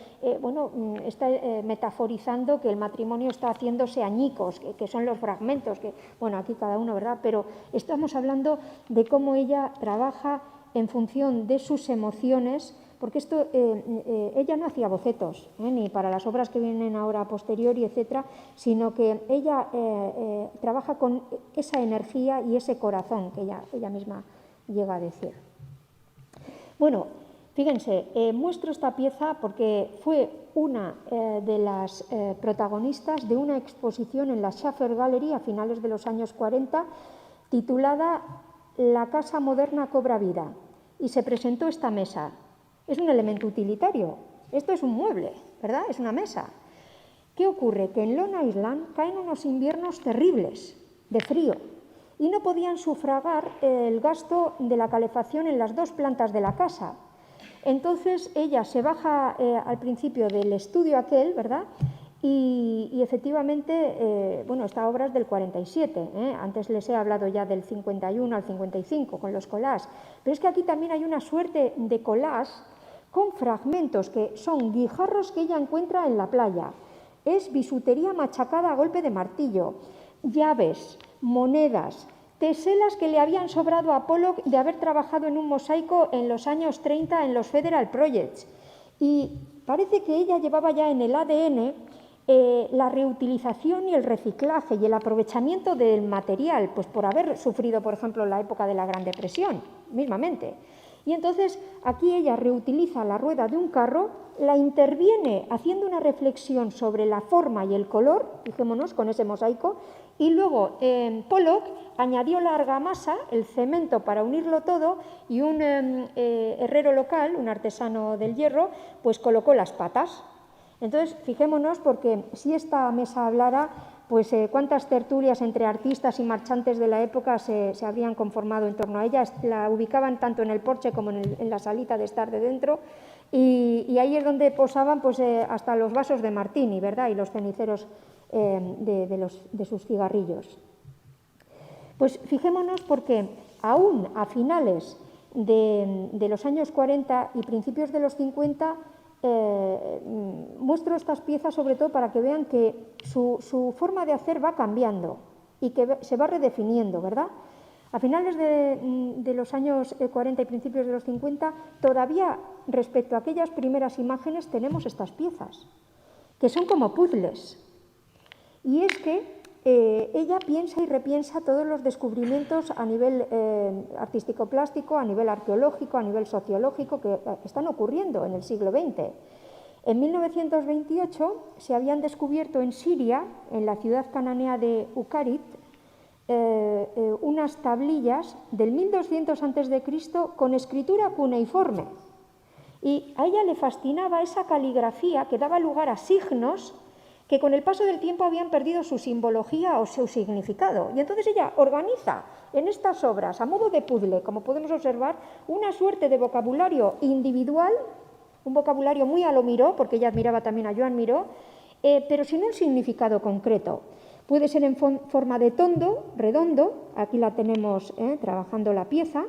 está metaforizando que el matrimonio está haciéndose añicos, que son los fragmentos, que aquí cada uno, ¿verdad? Pero estamos hablando de cómo ella trabaja en función de sus emociones, porque ella no hacía bocetos, ni para las obras que vienen ahora a posteriori, etcétera, sino que ella trabaja con esa energía y ese corazón que ella misma llega a decir. Bueno, fíjense, muestro esta pieza porque fue una de las protagonistas de una exposición en la Schaffer Gallery a finales de los años 40, titulada La casa moderna cobra vida, y se presentó esta mesa. Es un elemento utilitario, esto es un mueble, ¿verdad? Es una mesa. ¿Qué ocurre? Que en Long Island caen unos inviernos terribles de frío y no podían sufragar el gasto de la calefacción en las 2 plantas de la casa. Entonces ella se baja al principio del estudio aquel, ¿verdad? Y efectivamente, bueno, esta obra es del 47, antes les he hablado ya del 51 al 55 con los collages, pero es que aquí también hay una suerte de collage con fragmentos que son guijarros que ella encuentra en la playa, es bisutería machacada a golpe de martillo, llaves, monedas, teselas que le habían sobrado a Pollock de haber trabajado en un mosaico en los años 30 en los Federal Projects. Y parece que ella llevaba ya en el ADN la reutilización y el reciclaje y el aprovechamiento del material, pues por haber sufrido, por ejemplo, la época de la Gran Depresión, mismamente. Y entonces aquí ella reutiliza la rueda de un carro, la interviene haciendo una reflexión sobre la forma y el color, fijémonos con ese mosaico, y luego Pollock añadió la argamasa, el cemento para unirlo todo, y un herrero local, un artesano del hierro, pues colocó las patas. Entonces, fijémonos, porque si esta mesa hablara, pues cuántas tertulias entre artistas y marchantes de la época se habrían conformado en torno a ella. La ubicaban tanto en el porche como en la salita de estar de dentro, y ahí es donde posaban pues, hasta los vasos de martini, ¿verdad? Y los ceniceros de sus cigarrillos. Pues fijémonos porque aún a finales de los años 40 y principios de los 50 muestro estas piezas sobre todo para que vean que su forma de hacer va cambiando y que se va redefiniendo, ¿verdad? A finales de los años 40 y principios de los 50, todavía respecto a aquellas primeras imágenes tenemos estas piezas, que son como puzzles. Y es que ella piensa y repiensa todos los descubrimientos a nivel artístico-plástico, a nivel arqueológico, a nivel sociológico que están ocurriendo en el siglo XX. En 1928 se habían descubierto en Siria, en la ciudad cananea de Uqarit, unas tablillas del 1200 a.C. con escritura cuneiforme. Y a ella le fascinaba esa caligrafía que daba lugar a signos que con el paso del tiempo habían perdido su simbología o su significado. Y entonces ella organiza en estas obras, a modo de puzzle, como podemos observar, una suerte de vocabulario individual, un vocabulario muy a lo Miró, porque ella admiraba también a Joan Miró, pero sin un significado concreto. Puede ser en forma de tondo, redondo, aquí la tenemos trabajando la pieza,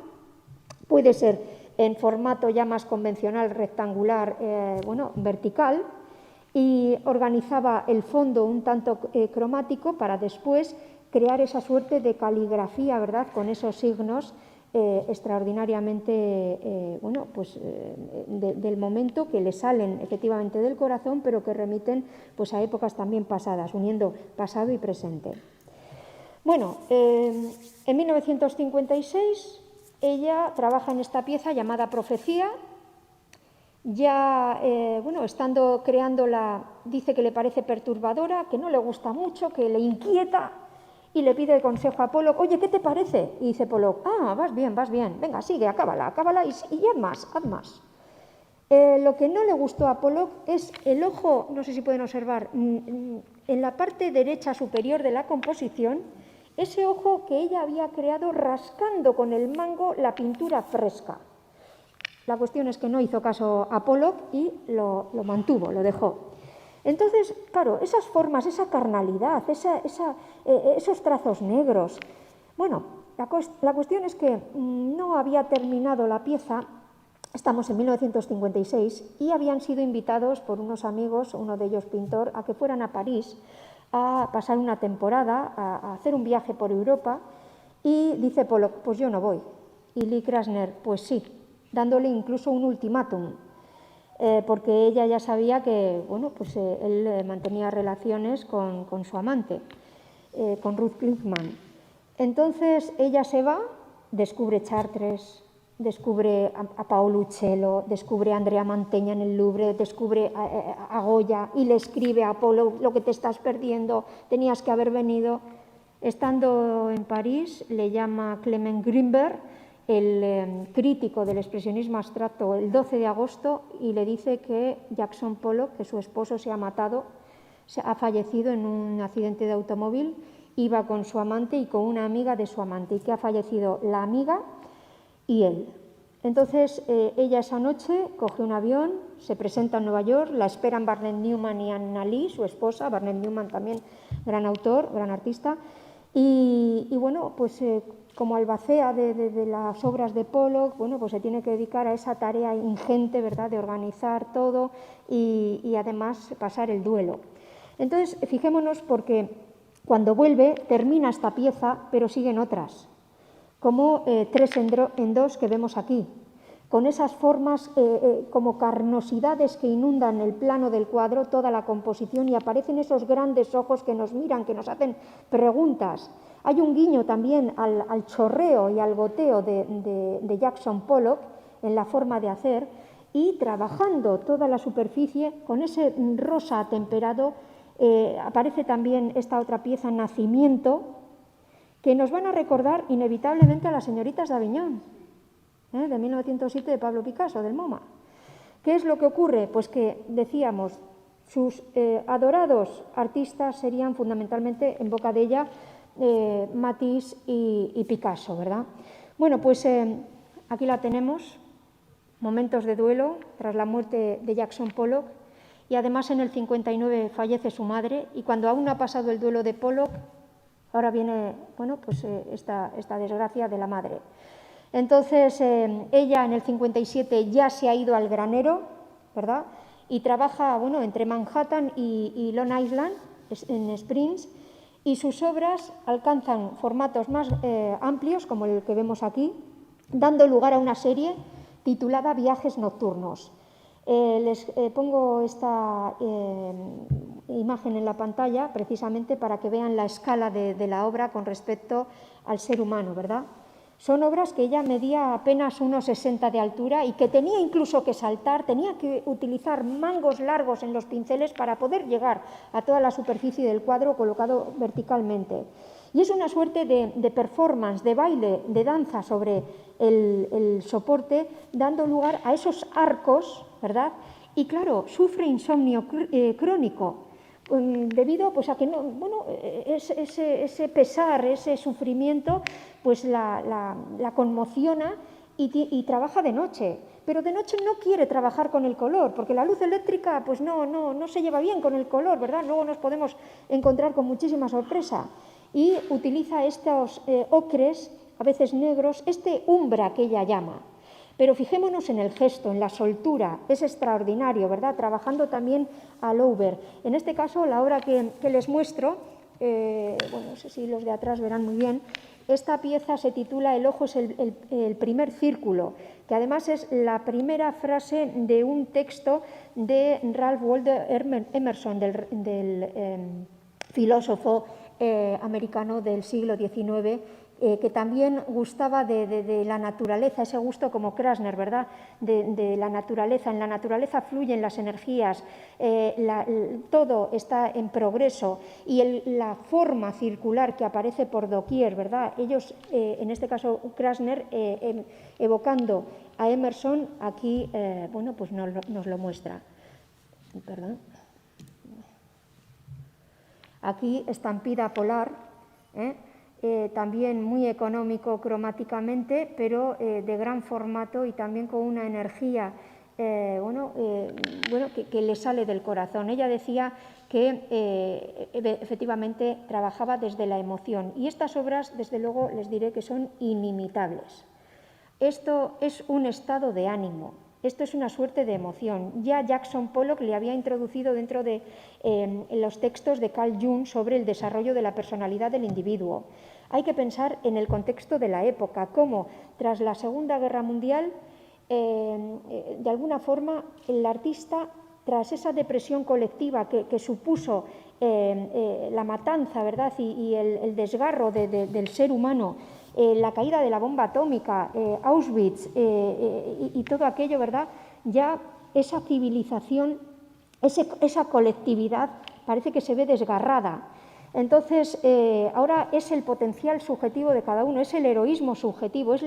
puede ser en formato ya más convencional, rectangular, bueno, vertical, y organizaba el fondo un tanto cromático para después crear esa suerte de caligrafía, ¿verdad?, con esos signos extraordinariamente, bueno, pues del momento, que le salen efectivamente del corazón, pero que remiten pues a épocas también pasadas, uniendo pasado y presente. Bueno, en 1956 ella trabaja en esta pieza llamada Profecía. Ya, bueno, estando creándola, dice que le parece perturbadora, que no le gusta mucho, que le inquieta, y le pide consejo a Pollock. Oye, ¿qué te parece? Y dice Pollock, vas bien, venga, sigue, acábala y haz más. Lo que no le gustó a Pollock es el ojo, no sé si pueden observar, en la parte derecha superior de la composición, ese ojo que ella había creado rascando con el mango la pintura fresca. La cuestión es que no hizo caso a Pollock y lo mantuvo, lo dejó. Entonces, claro, esas formas, esa carnalidad, esos trazos negros. Bueno, la cuestión es que no había terminado la pieza, estamos en 1956, y habían sido invitados por unos amigos, uno de ellos pintor, a que fueran a París a pasar una temporada, a hacer un viaje por Europa, y dice Pollock, pues yo no voy. Y Lee Krasner, pues sí, dándole incluso un ultimátum, porque ella ya sabía que, bueno, pues él mantenía relaciones con su amante, con Ruth Klickmann. Entonces ella se va, descubre Chartres, descubre a Paolo Uccello, descubre a Andrea Mantegna en el Louvre, descubre a Goya y le escribe a Apolo, lo que te estás perdiendo, tenías que haber venido. Estando en París, le llama Clement Greenberg, el crítico del expresionismo abstracto, el 12 de agosto, y le dice que Jackson Pollock, que su esposo se ha matado, ha fallecido en un accidente de automóvil, iba con su amante y con una amiga de su amante, y que ha fallecido la amiga y él. Entonces, ella esa noche coge un avión, se presenta en Nueva York, la esperan Barnett Newman y Anna Lee, su esposa. Barnett Newman también gran autor, gran artista, y bueno, pues como albacea de las obras de Pollock, bueno, pues se tiene que dedicar a esa tarea ingente, ¿verdad?, de organizar todo y además pasar el duelo. Entonces, fijémonos, porque cuando vuelve termina esta pieza, pero siguen otras, como 3 en 2 que vemos aquí, con esas formas como carnosidades que inundan el plano del cuadro, toda la composición, y aparecen esos grandes ojos que nos miran, que nos hacen preguntas. Hay un guiño también al chorreo y al goteo de Jackson Pollock en la forma de hacer, y trabajando toda la superficie con ese rosa atemperado. Aparece también esta otra pieza, Nacimiento, que nos van a recordar inevitablemente a las señoritas de Aviñón, de 1907, de Pablo Picasso, del MoMA. ¿Qué es lo que ocurre? Pues que, decíamos, sus adorados artistas serían fundamentalmente, en boca de ella, Matisse y Picasso, ¿verdad? Bueno, pues aquí la tenemos, momentos de duelo tras la muerte de Jackson Pollock, y además en el 59 fallece su madre, y cuando aún no ha pasado el duelo de Pollock, ahora viene, bueno, pues esta desgracia de la madre. Entonces, ella en el 57 ya se ha ido al granero, ¿verdad?, y trabaja, bueno, entre Manhattan y Long Island, en Springs, y sus obras alcanzan formatos más amplios, como el que vemos aquí, dando lugar a una serie titulada Viajes nocturnos. Les pongo esta imagen en la pantalla precisamente para que vean la escala de la obra con respecto al ser humano, ¿verdad? Son obras que ella medía apenas 1,60 de altura y que tenía incluso que saltar, tenía que utilizar mangos largos en los pinceles para poder llegar a toda la superficie del cuadro colocado verticalmente. Y es una suerte de performance, de baile, de danza sobre el soporte, dando lugar a esos arcos, ¿verdad? Y claro, sufre insomnio crónico, debido pues, a que no, bueno, ese pesar, ese sufrimiento, pues la conmociona y trabaja de noche. Pero de noche no quiere trabajar con el color, porque la luz eléctrica pues no se lleva bien con el color, ¿verdad? Luego nos podemos encontrar con muchísima sorpresa. Y utiliza estos ocres, a veces negros, este umbra que ella llama. Pero fijémonos en el gesto, en la soltura, es extraordinario, ¿verdad? Trabajando también al over. En este caso, la obra que les muestro, bueno, no sé si los de atrás verán muy bien, esta pieza se titula El ojo es el primer círculo, que además es la primera frase de un texto de Ralph Waldo Emerson, del filósofo americano del siglo XIX, que también gustaba de la naturaleza, ese gusto como Krasner, ¿verdad?, de la naturaleza. En la naturaleza fluyen las energías, todo está en progreso, y la forma circular que aparece por doquier, ¿verdad? Ellos, en este caso Krasner, evocando a Emerson, aquí, bueno, pues nos lo muestra. Perdón. Aquí, estampida polar, también muy económico cromáticamente, pero de gran formato y también con una energía que le sale del corazón. Ella decía que efectivamente trabajaba desde la emoción, y estas obras, desde luego, les diré que son inimitables. Esto es un estado de ánimo. Esto es una suerte de emoción. Ya Jackson Pollock le había introducido dentro de los textos de Carl Jung sobre el desarrollo de la personalidad del individuo. Hay que pensar en el contexto de la época, cómo tras la Segunda Guerra Mundial, de alguna forma, el artista, tras esa depresión colectiva que supuso la matanza, ¿verdad?, y el desgarro del ser humano, la caída de la bomba atómica, Auschwitz y todo aquello, ¿verdad?, ya esa civilización, esa colectividad parece que se ve desgarrada. Entonces, ahora es el potencial subjetivo de cada uno, es el heroísmo subjetivo, es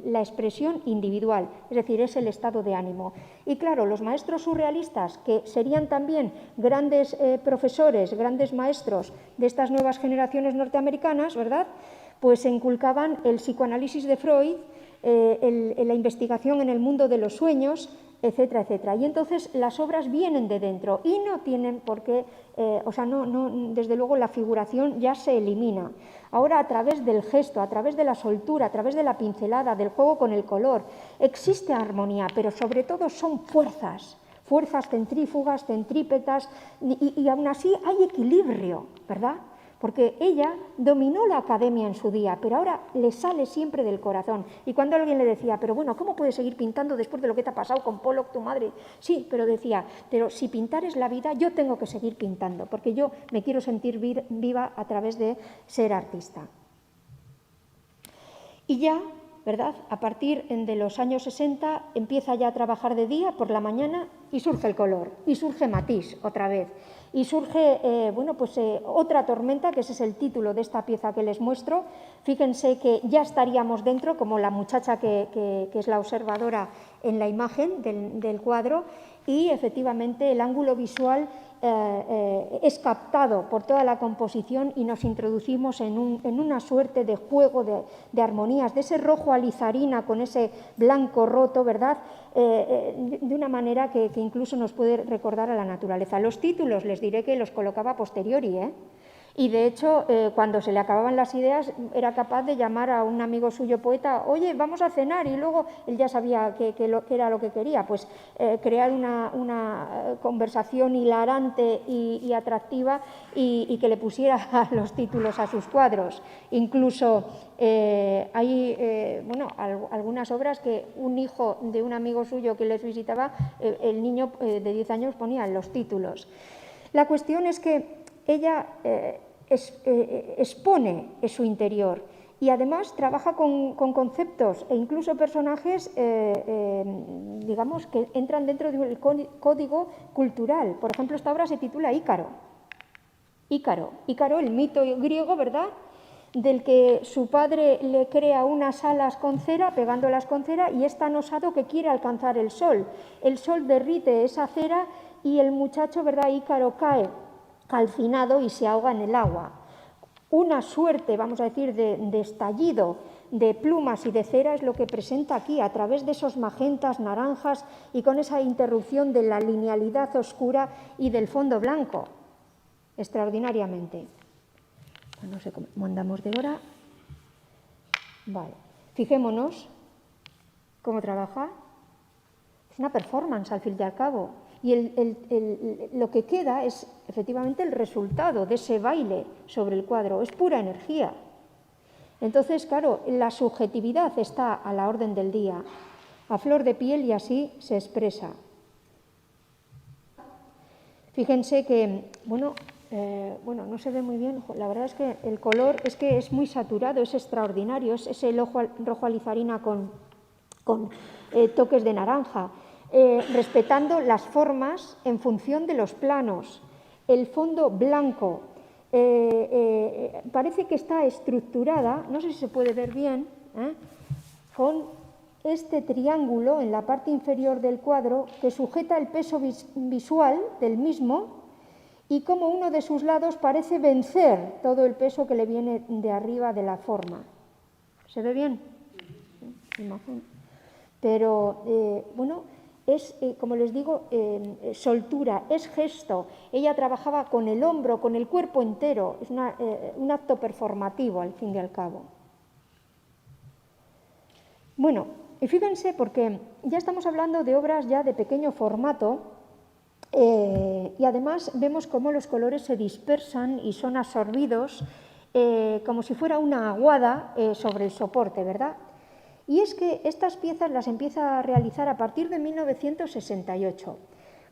la expresión individual, es decir, es el estado de ánimo. Y claro, los maestros surrealistas, que serían también grandes profesores, grandes maestros de estas nuevas generaciones norteamericanas, ¿verdad?, pues inculcaban el psicoanálisis de Freud, la investigación en el mundo de los sueños, etcétera, etcétera. Y entonces las obras vienen de dentro y no tienen por qué, desde luego la figuración ya se elimina. Ahora, a través del gesto, a través de la soltura, a través de la pincelada, del juego con el color, existe armonía, pero sobre todo son fuerzas centrífugas, centrípetas, y aún así hay equilibrio, ¿verdad? Porque ella dominó la academia en su día, pero ahora le sale siempre del corazón. Y cuando alguien le decía, pero bueno, ¿cómo puedes seguir pintando después de lo que te ha pasado con Pollock, tu madre? Sí, pero decía, pero si pintar es la vida, yo tengo que seguir pintando, porque yo me quiero sentir viva a través de ser artista. Y ya, ¿verdad?, a partir de los años 60 empieza ya a trabajar de día por la mañana y surge el color, y surge Matisse otra vez. Y surge otra tormenta, que ese es el título de esta pieza que les muestro. Fíjense que ya estaríamos dentro, como la muchacha que es la observadora en la imagen del cuadro, y efectivamente el ángulo visual es captado por toda la composición y nos introducimos en una suerte de juego de armonías, de ese rojo alizarina con ese blanco roto, ¿verdad?, de una manera que incluso nos puede recordar a la naturaleza. Los títulos les diré que los colocaba a posteriori, y de hecho cuando se le acababan las ideas era capaz de llamar a un amigo suyo poeta, oye, vamos a cenar, y luego él ya sabía que era lo que quería, pues crear una conversación hilarante y atractiva y que le pusiera los títulos a sus cuadros. Incluso hay algunas obras que un hijo de un amigo suyo que les visitaba, el niño de 10 años ponía los títulos. La cuestión es que ella expone su interior y además trabaja con conceptos e incluso personajes, digamos, que entran dentro del código cultural. Por ejemplo, esta obra se titula Ícaro. Ícaro, el mito griego, ¿verdad?, del que su padre le crea unas alas con cera, pegándolas con cera, y es tan osado que quiere alcanzar el sol. El sol derrite esa cera y el muchacho, ¿verdad?, Ícaro, cae calcinado y se ahoga en el agua. Una suerte, vamos a decir, de estallido de plumas y de cera es lo que presenta aquí, a través de esos magentas, naranjas, y con esa interrupción de la linealidad oscura y del fondo blanco. Extraordinariamente. No sé cómo andamos de hora. Vale. Fijémonos cómo trabaja. Es una performance al fin y al cabo. Y lo que queda es efectivamente el resultado de ese baile sobre el cuadro. Es pura energía. Entonces, claro, la subjetividad está a la orden del día, a flor de piel, y así se expresa. Fíjense que, no se ve muy bien, la verdad es que el color es muy saturado, es extraordinario, es ese rojo alizarina con toques de naranja, respetando las formas en función de los planos, el fondo blanco, parece que está estructurada, no sé si se puede ver bien, con este triángulo en la parte inferior del cuadro que sujeta el peso visual del mismo, y como uno de sus lados parece vencer todo el peso que le viene de arriba de la forma. ¿Se ve bien? Imagen. Pero, es, como les digo, soltura, es gesto. Ella trabajaba con el hombro, con el cuerpo entero. Es un acto performativo, al fin y al cabo. Bueno, y fíjense, porque ya estamos hablando de obras ya de pequeño formato, y además vemos cómo los colores se dispersan y son absorbidos como si fuera una aguada sobre el soporte, ¿verdad? Y es que estas piezas las empieza a realizar a partir de 1968,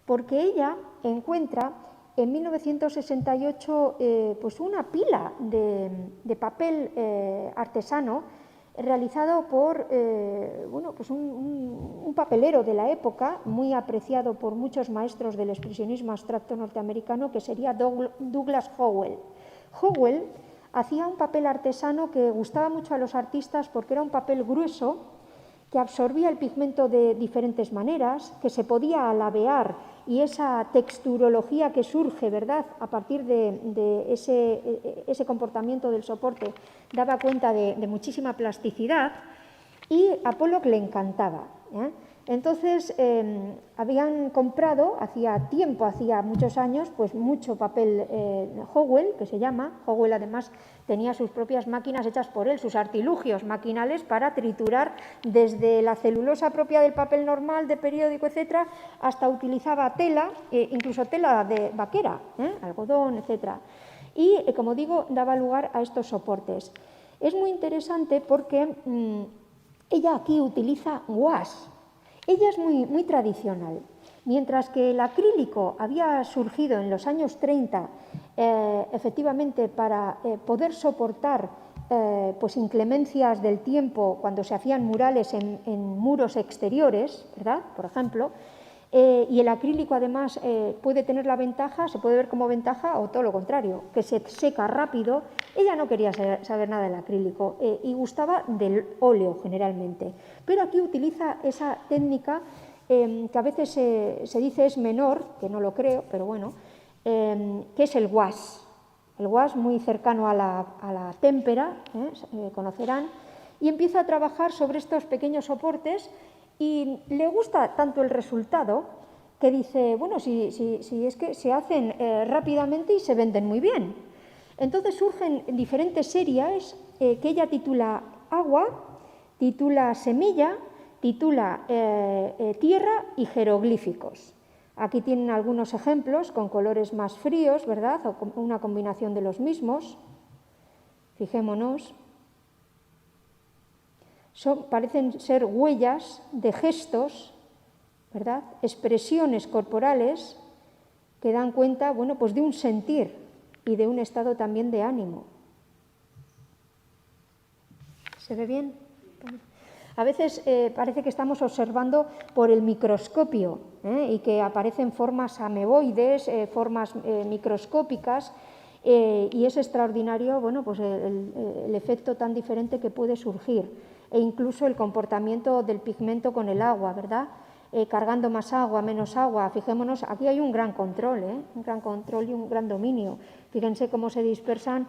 porque ella encuentra en 1968 pues una pila de papel artesano realizado por un papelero de la época, muy apreciado por muchos maestros del expresionismo abstracto norteamericano, que sería Douglas Howell. Howell hacía un papel artesano que gustaba mucho a los artistas porque era un papel grueso que absorbía el pigmento de diferentes maneras, que se podía alabear, y esa texturología que surge, ¿verdad?, a partir de ese comportamiento del soporte daba cuenta de muchísima plasticidad, y a Pollock le encantaba, ¿eh? Entonces habían comprado, hacía tiempo, hacía muchos años, pues mucho papel Howell, que se llama. Howell además tenía sus propias máquinas hechas por él, sus artilugios maquinales para triturar desde la celulosa propia del papel normal, de periódico, etcétera, hasta utilizaba tela, incluso tela de vaquera, algodón, etcétera. Y, como digo, daba lugar a estos soportes. Es muy interesante porque ella aquí utiliza gouache. Ella es muy tradicional. Mientras que el acrílico había surgido en los años 30, efectivamente, para poder soportar pues inclemencias del tiempo cuando se hacían murales en muros exteriores, ¿verdad?, por ejemplo, y el acrílico además puede tener la ventaja, se puede ver como ventaja o todo lo contrario, que se seca rápido. Ella no quería saber nada del acrílico y gustaba del óleo generalmente, pero aquí utiliza esa técnica que a veces se dice es menor, que no lo creo, pero bueno, que es el gouache. El gouache, muy cercano a la témpera, conocerán, y empieza a trabajar sobre estos pequeños soportes. Y le gusta tanto el resultado que dice, bueno, si es que se hacen rápidamente y se venden muy bien. Entonces surgen diferentes series que ella titula Agua, titula Semilla, titula Tierra y Jeroglíficos. Aquí tienen algunos ejemplos con colores más fríos, ¿verdad?, o con una combinación de los mismos. Fijémonos. Parecen ser huellas de gestos, ¿verdad?, expresiones corporales que dan cuenta, bueno, pues de un sentir y de un estado también de ánimo. ¿Se ve bien? A veces parece que estamos observando por el microscopio y que aparecen formas ameboides, formas microscópicas, y es extraordinario, bueno, pues el efecto tan diferente que puede surgir, e incluso el comportamiento del pigmento con el agua, ¿verdad?, cargando más agua, menos agua. Fijémonos, aquí hay un gran control, un gran control y un gran dominio. Fíjense cómo se dispersan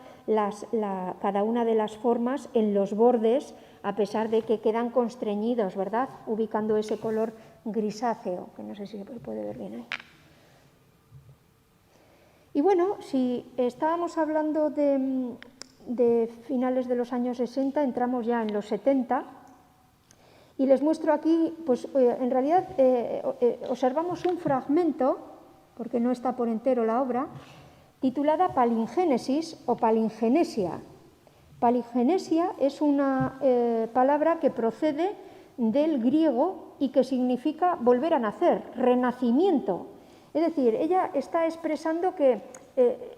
cada una de las formas en los bordes, a pesar de que quedan constreñidos, ¿verdad?, ubicando ese color grisáceo, que no sé si se puede ver bien ahí. Y bueno, si estábamos hablando de finales de los años 60, entramos ya en los 70, y les muestro aquí, pues en realidad observamos un fragmento, porque no está por entero la obra, titulada Palingénesis o Palingenesia. Palingenesia es una palabra que procede del griego y que significa volver a nacer, renacimiento. Es decir, ella está expresando que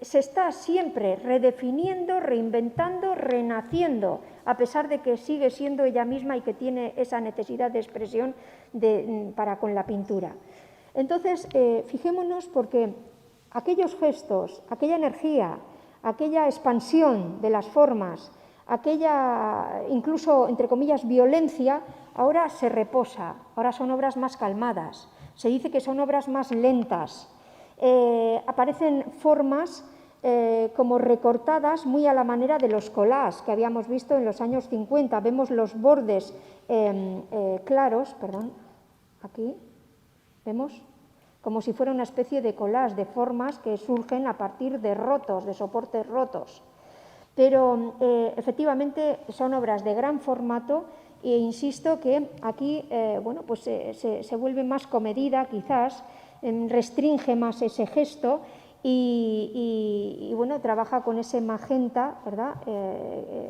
se está siempre redefiniendo, reinventando, renaciendo, a pesar de que sigue siendo ella misma y que tiene esa necesidad de expresión para con la pintura. Entonces, fijémonos, porque aquellos gestos, aquella energía, aquella expansión de las formas, aquella incluso, entre comillas, violencia, ahora se reposa, ahora son obras más calmadas, se dice que son obras más lentas. Aparecen formas como recortadas muy a la manera de los collages que habíamos visto en los años 50. Vemos los bordes claros, perdón, aquí, vemos como si fuera una especie de collage de formas que surgen a partir de rotos, de soportes rotos. Pero efectivamente son obras de gran formato e insisto que aquí bueno, pues se vuelve más comedida quizás, restringe más ese gesto y bueno, trabaja con ese magenta, ¿verdad?,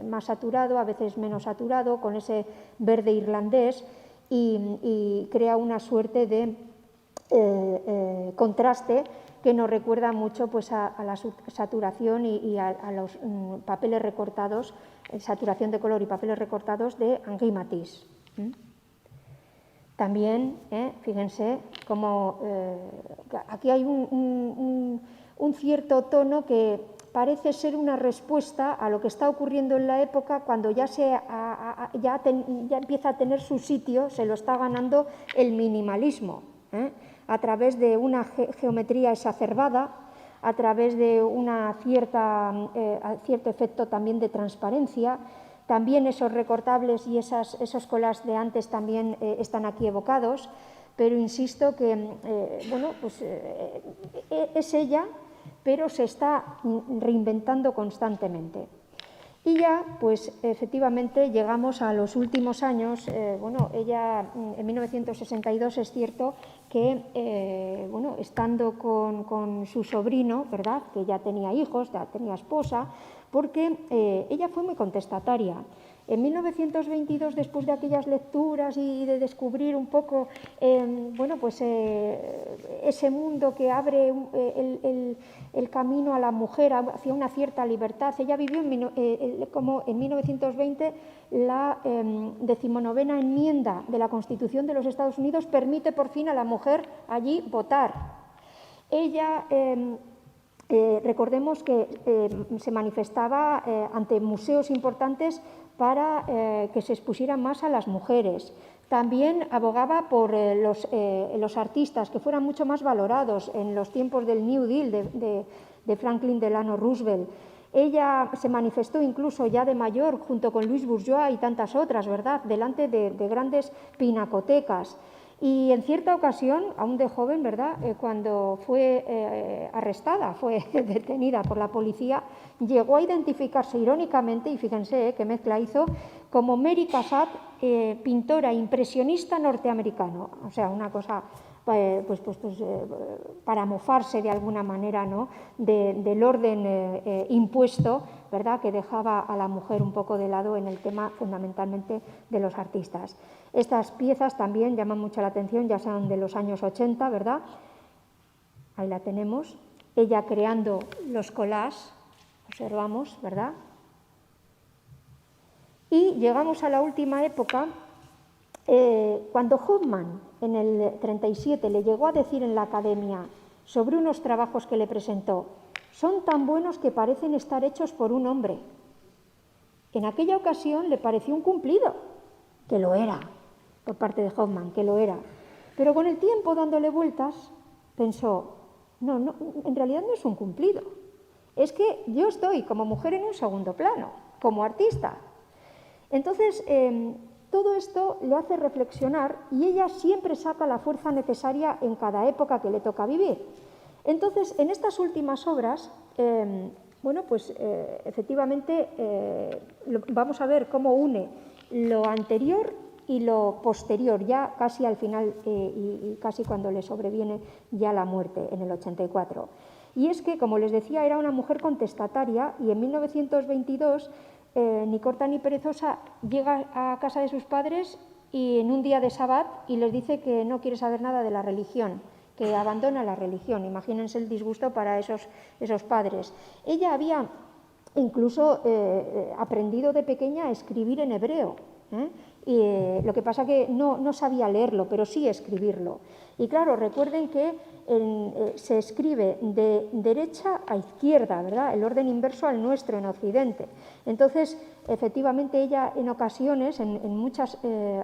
más saturado, a veces menos saturado, con ese verde irlandés y crea una suerte de contraste que nos recuerda mucho pues a la saturación y a los papeles recortados, saturación de color y papeles recortados de Henri Matisse. También, fíjense, como aquí hay un cierto tono que parece ser una respuesta a lo que está ocurriendo en la época, cuando ya empieza a tener su sitio, se lo está ganando el minimalismo, a través de una geometría exacerbada, a través de cierto efecto también de transparencia. También esos recortables y esos collages de antes también están aquí evocados, pero insisto que es ella, pero se está reinventando constantemente. Y ya, pues efectivamente, llegamos a los últimos años. Ella en 1962 es cierto que, estando con su sobrino, ¿verdad?, que ya tenía hijos, ya tenía esposa, porque ella fue muy contestataria. En 1922, después de aquellas lecturas y de descubrir un poco ese mundo que abre el camino a la mujer hacia una cierta libertad, ella vivió como en 1920 la 19ª enmienda de la Constitución de los Estados Unidos permite por fin a la mujer allí votar. Ella... recordemos que se manifestaba ante museos importantes para que se expusieran más a las mujeres. También abogaba por los artistas, que fueran mucho más valorados en los tiempos del New Deal de Franklin Delano Roosevelt. Ella se manifestó incluso ya de mayor, junto con Louis Bourgeois y tantas otras, ¿verdad?, delante de grandes pinacotecas. Y en cierta ocasión, aún de joven, ¿verdad?, cuando fue arrestada, fue detenida por la policía, llegó a identificarse irónicamente, y fíjense qué mezcla hizo, como Mary Cassatt, pintora impresionista norteamericano. O sea, una cosa para mofarse de alguna manera, ¿no?, del orden impuesto, ¿verdad?, que dejaba a la mujer un poco de lado en el tema fundamentalmente de los artistas. Estas piezas también llaman mucho la atención, ya son de los años 80, ¿verdad? Ahí la tenemos. Ella creando los collages, observamos, ¿verdad? Y llegamos a la última época, cuando Hoffman en el 37 le llegó a decir en la academia sobre unos trabajos que le presentó: son tan buenos que parecen estar hechos por un hombre. En aquella ocasión le pareció un cumplido, que lo era, por parte de Hoffman, que lo era. Pero con el tiempo, dándole vueltas, pensó, no, en realidad no es un cumplido. Es que yo estoy como mujer en un segundo plano, como artista. Entonces, todo esto le hace reflexionar, y ella siempre saca la fuerza necesaria en cada época que le toca vivir. Entonces, en estas últimas obras, efectivamente, vamos a ver cómo une lo anterior y lo posterior, ya casi al final y casi cuando le sobreviene ya la muerte, en el 84. Y es que, como les decía, era una mujer contestataria, y en 1922, ni corta ni perezosa, llega a casa de sus padres y en un día de Sabbat y les dice que no quiere saber nada de la religión, que abandona la religión. Imagínense el disgusto para esos padres. Ella había incluso aprendido de pequeña a escribir en hebreo, y lo que pasa que no sabía leerlo, pero sí escribirlo. Y claro, recuerden que se escribe de derecha a izquierda, ¿verdad?, el orden inverso al nuestro en Occidente. Entonces, efectivamente, ella en ocasiones, en muchos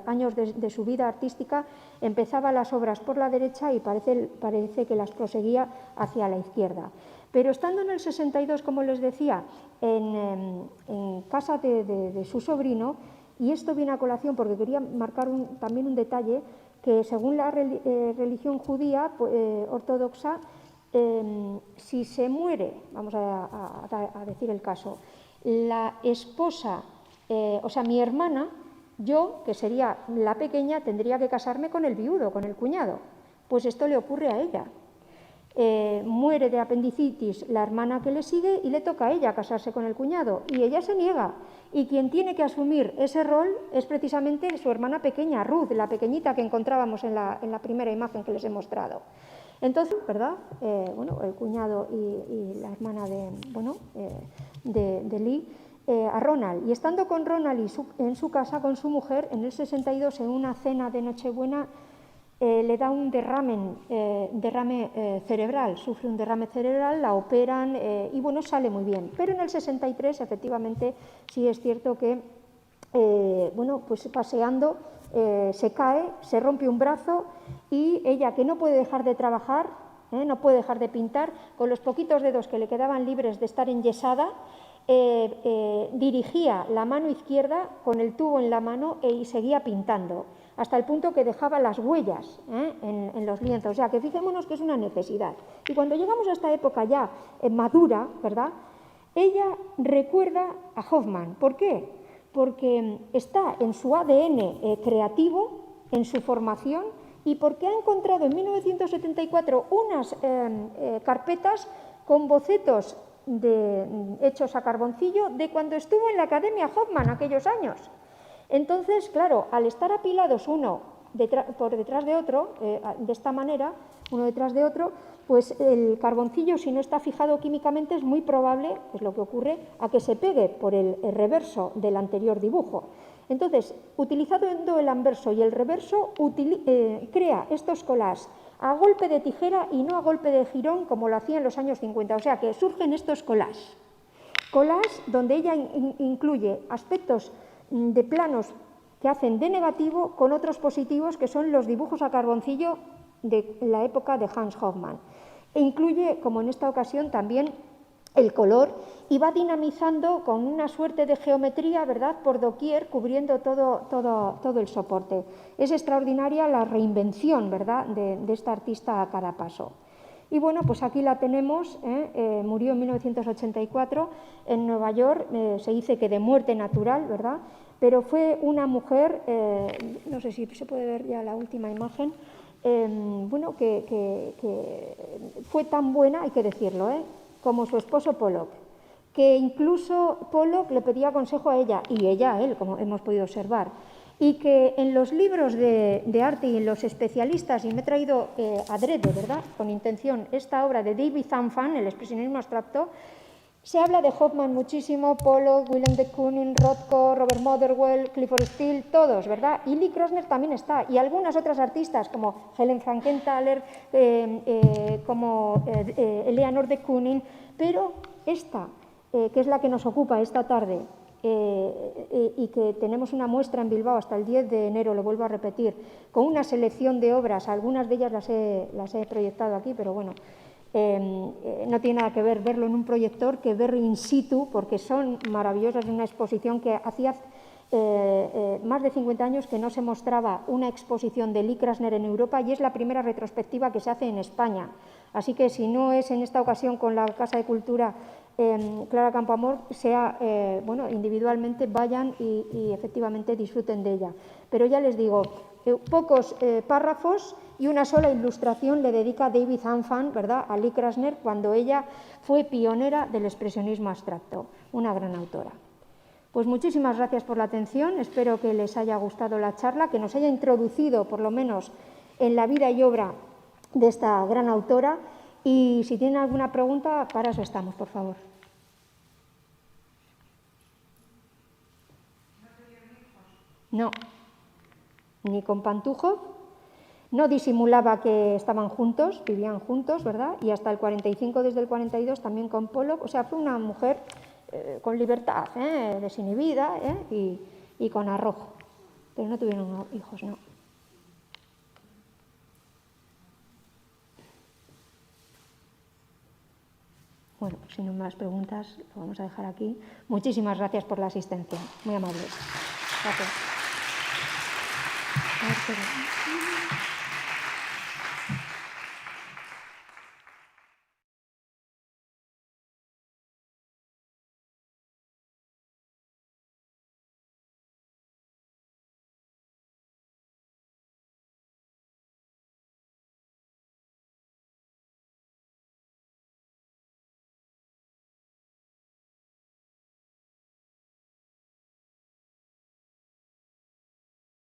años de su vida artística, empezaba las obras por la derecha y parece que las proseguía hacia la izquierda. Pero estando en el 62, como les decía, en casa de su sobrino, y esto viene a colación porque quería marcar también un detalle, que según la religión judía ortodoxa, si se muere, vamos a decir el caso, la esposa, o sea, mi hermana, yo, que sería la pequeña, tendría que casarme con el viudo, con el cuñado. Pues esto le ocurre a ella. Muere de apendicitis la hermana que le sigue y le toca a ella casarse con el cuñado, y ella se niega, y quien tiene que asumir ese rol es precisamente su hermana pequeña, Ruth, la pequeñita que encontrábamos en la primera imagen que les he mostrado. Entonces, ¿verdad?, el cuñado y la hermana de Lee, a Ronald, y estando con Ronald en su casa con su mujer en el 62 en una cena de Nochebuena, le da un derrame cerebral, sufre un derrame cerebral, la operan y bueno, sale muy bien. Pero en el 63, efectivamente, sí es cierto que, bueno, pues paseando se cae, se rompe un brazo y ella, que no puede dejar de trabajar, no puede dejar de pintar, con los poquitos dedos que le quedaban libres de estar enyesada, dirigía la mano izquierda con el tubo en la mano y seguía pintando, hasta el punto que dejaba las huellas en los lienzos. O sea, que fijémonos que es una necesidad. Y cuando llegamos a esta época ya madura, ¿verdad?, ella recuerda a Hoffmann. ¿Por qué? Porque está en su ADN creativo, en su formación, y porque ha encontrado en 1974 unas carpetas con bocetos hechos a carboncillo de cuando estuvo en la Academia Hoffmann aquellos años. Entonces, claro, al estar apilados uno por detrás de otro, de esta manera, uno detrás de otro, pues el carboncillo, si no está fijado químicamente, es muy probable, es lo que ocurre, a que se pegue por el reverso del anterior dibujo. Entonces, utilizando el anverso y el reverso, crea estos collages a golpe de tijera y no a golpe de jirón como lo hacía en los años 50. O sea que surgen estos collages. Collages donde ella incluye aspectos de planos que hacen de negativo con otros positivos que son los dibujos a carboncillo de la época de Hans Hoffmann. E incluye, como en esta ocasión, también el color y va dinamizando con una suerte de geometría, ¿verdad?, por doquier, cubriendo todo el soporte. Es extraordinaria la reinvención, ¿verdad?, de esta artista a cada paso. Y bueno, pues aquí la tenemos, murió en 1984 en Nueva York, se dice que de muerte natural, ¿verdad?, pero fue una mujer, no sé si se puede ver ya la última imagen, bueno, que fue tan buena, hay que decirlo, como su esposo Pollock, que incluso Pollock le pedía consejo a ella, y ella a él, como hemos podido observar, y que en los libros de arte y en los especialistas, y me he traído adrede, ¿verdad?, con intención, esta obra de David Zanfan, el expresionismo abstracto, se habla de Hoffmann muchísimo, Pollock, Willem de Kooning, Rothko, Robert Motherwell, Clifford Steele, todos, ¿verdad? Y Lee Krasner también está, y algunas otras artistas como Helen Frankenthaler, como Eleanor de Kooning, pero esta, que es la que nos ocupa esta tarde, y que tenemos una muestra en Bilbao hasta el 10 de enero, lo vuelvo a repetir, con una selección de obras, algunas de ellas las he proyectado aquí, pero bueno, no tiene nada que ver verlo en un proyector que verlo in situ, porque son maravillosas, en una exposición que hacía más de 50 años que no se mostraba una exposición de Lee Krasner en Europa y es la primera retrospectiva que se hace en España. Así que si no es en esta ocasión con la Casa de Cultura Clara Campoamor, sea bueno, individualmente vayan y efectivamente disfruten de ella. Pero ya les digo, pocos párrafos y una sola ilustración le dedica David Zanfan, ¿verdad?, a Lee Krasner cuando ella fue pionera del expresionismo abstracto, una gran autora. Pues muchísimas gracias por la atención, espero que les haya gustado la charla, que nos haya introducido por lo menos en la vida y obra de esta gran autora y si tienen alguna pregunta, para eso estamos, por favor. No, ni con Pantujo, no disimulaba que estaban juntos, vivían juntos, ¿verdad? Y hasta el 45, desde el 42, también con Pollock, o sea, fue una mujer con libertad, desinhibida y con arrojo, pero no tuvieron hijos, no. Bueno, pues si no hay más preguntas, lo vamos a dejar aquí. Muchísimas gracias por la asistencia, muy amables. Gracias.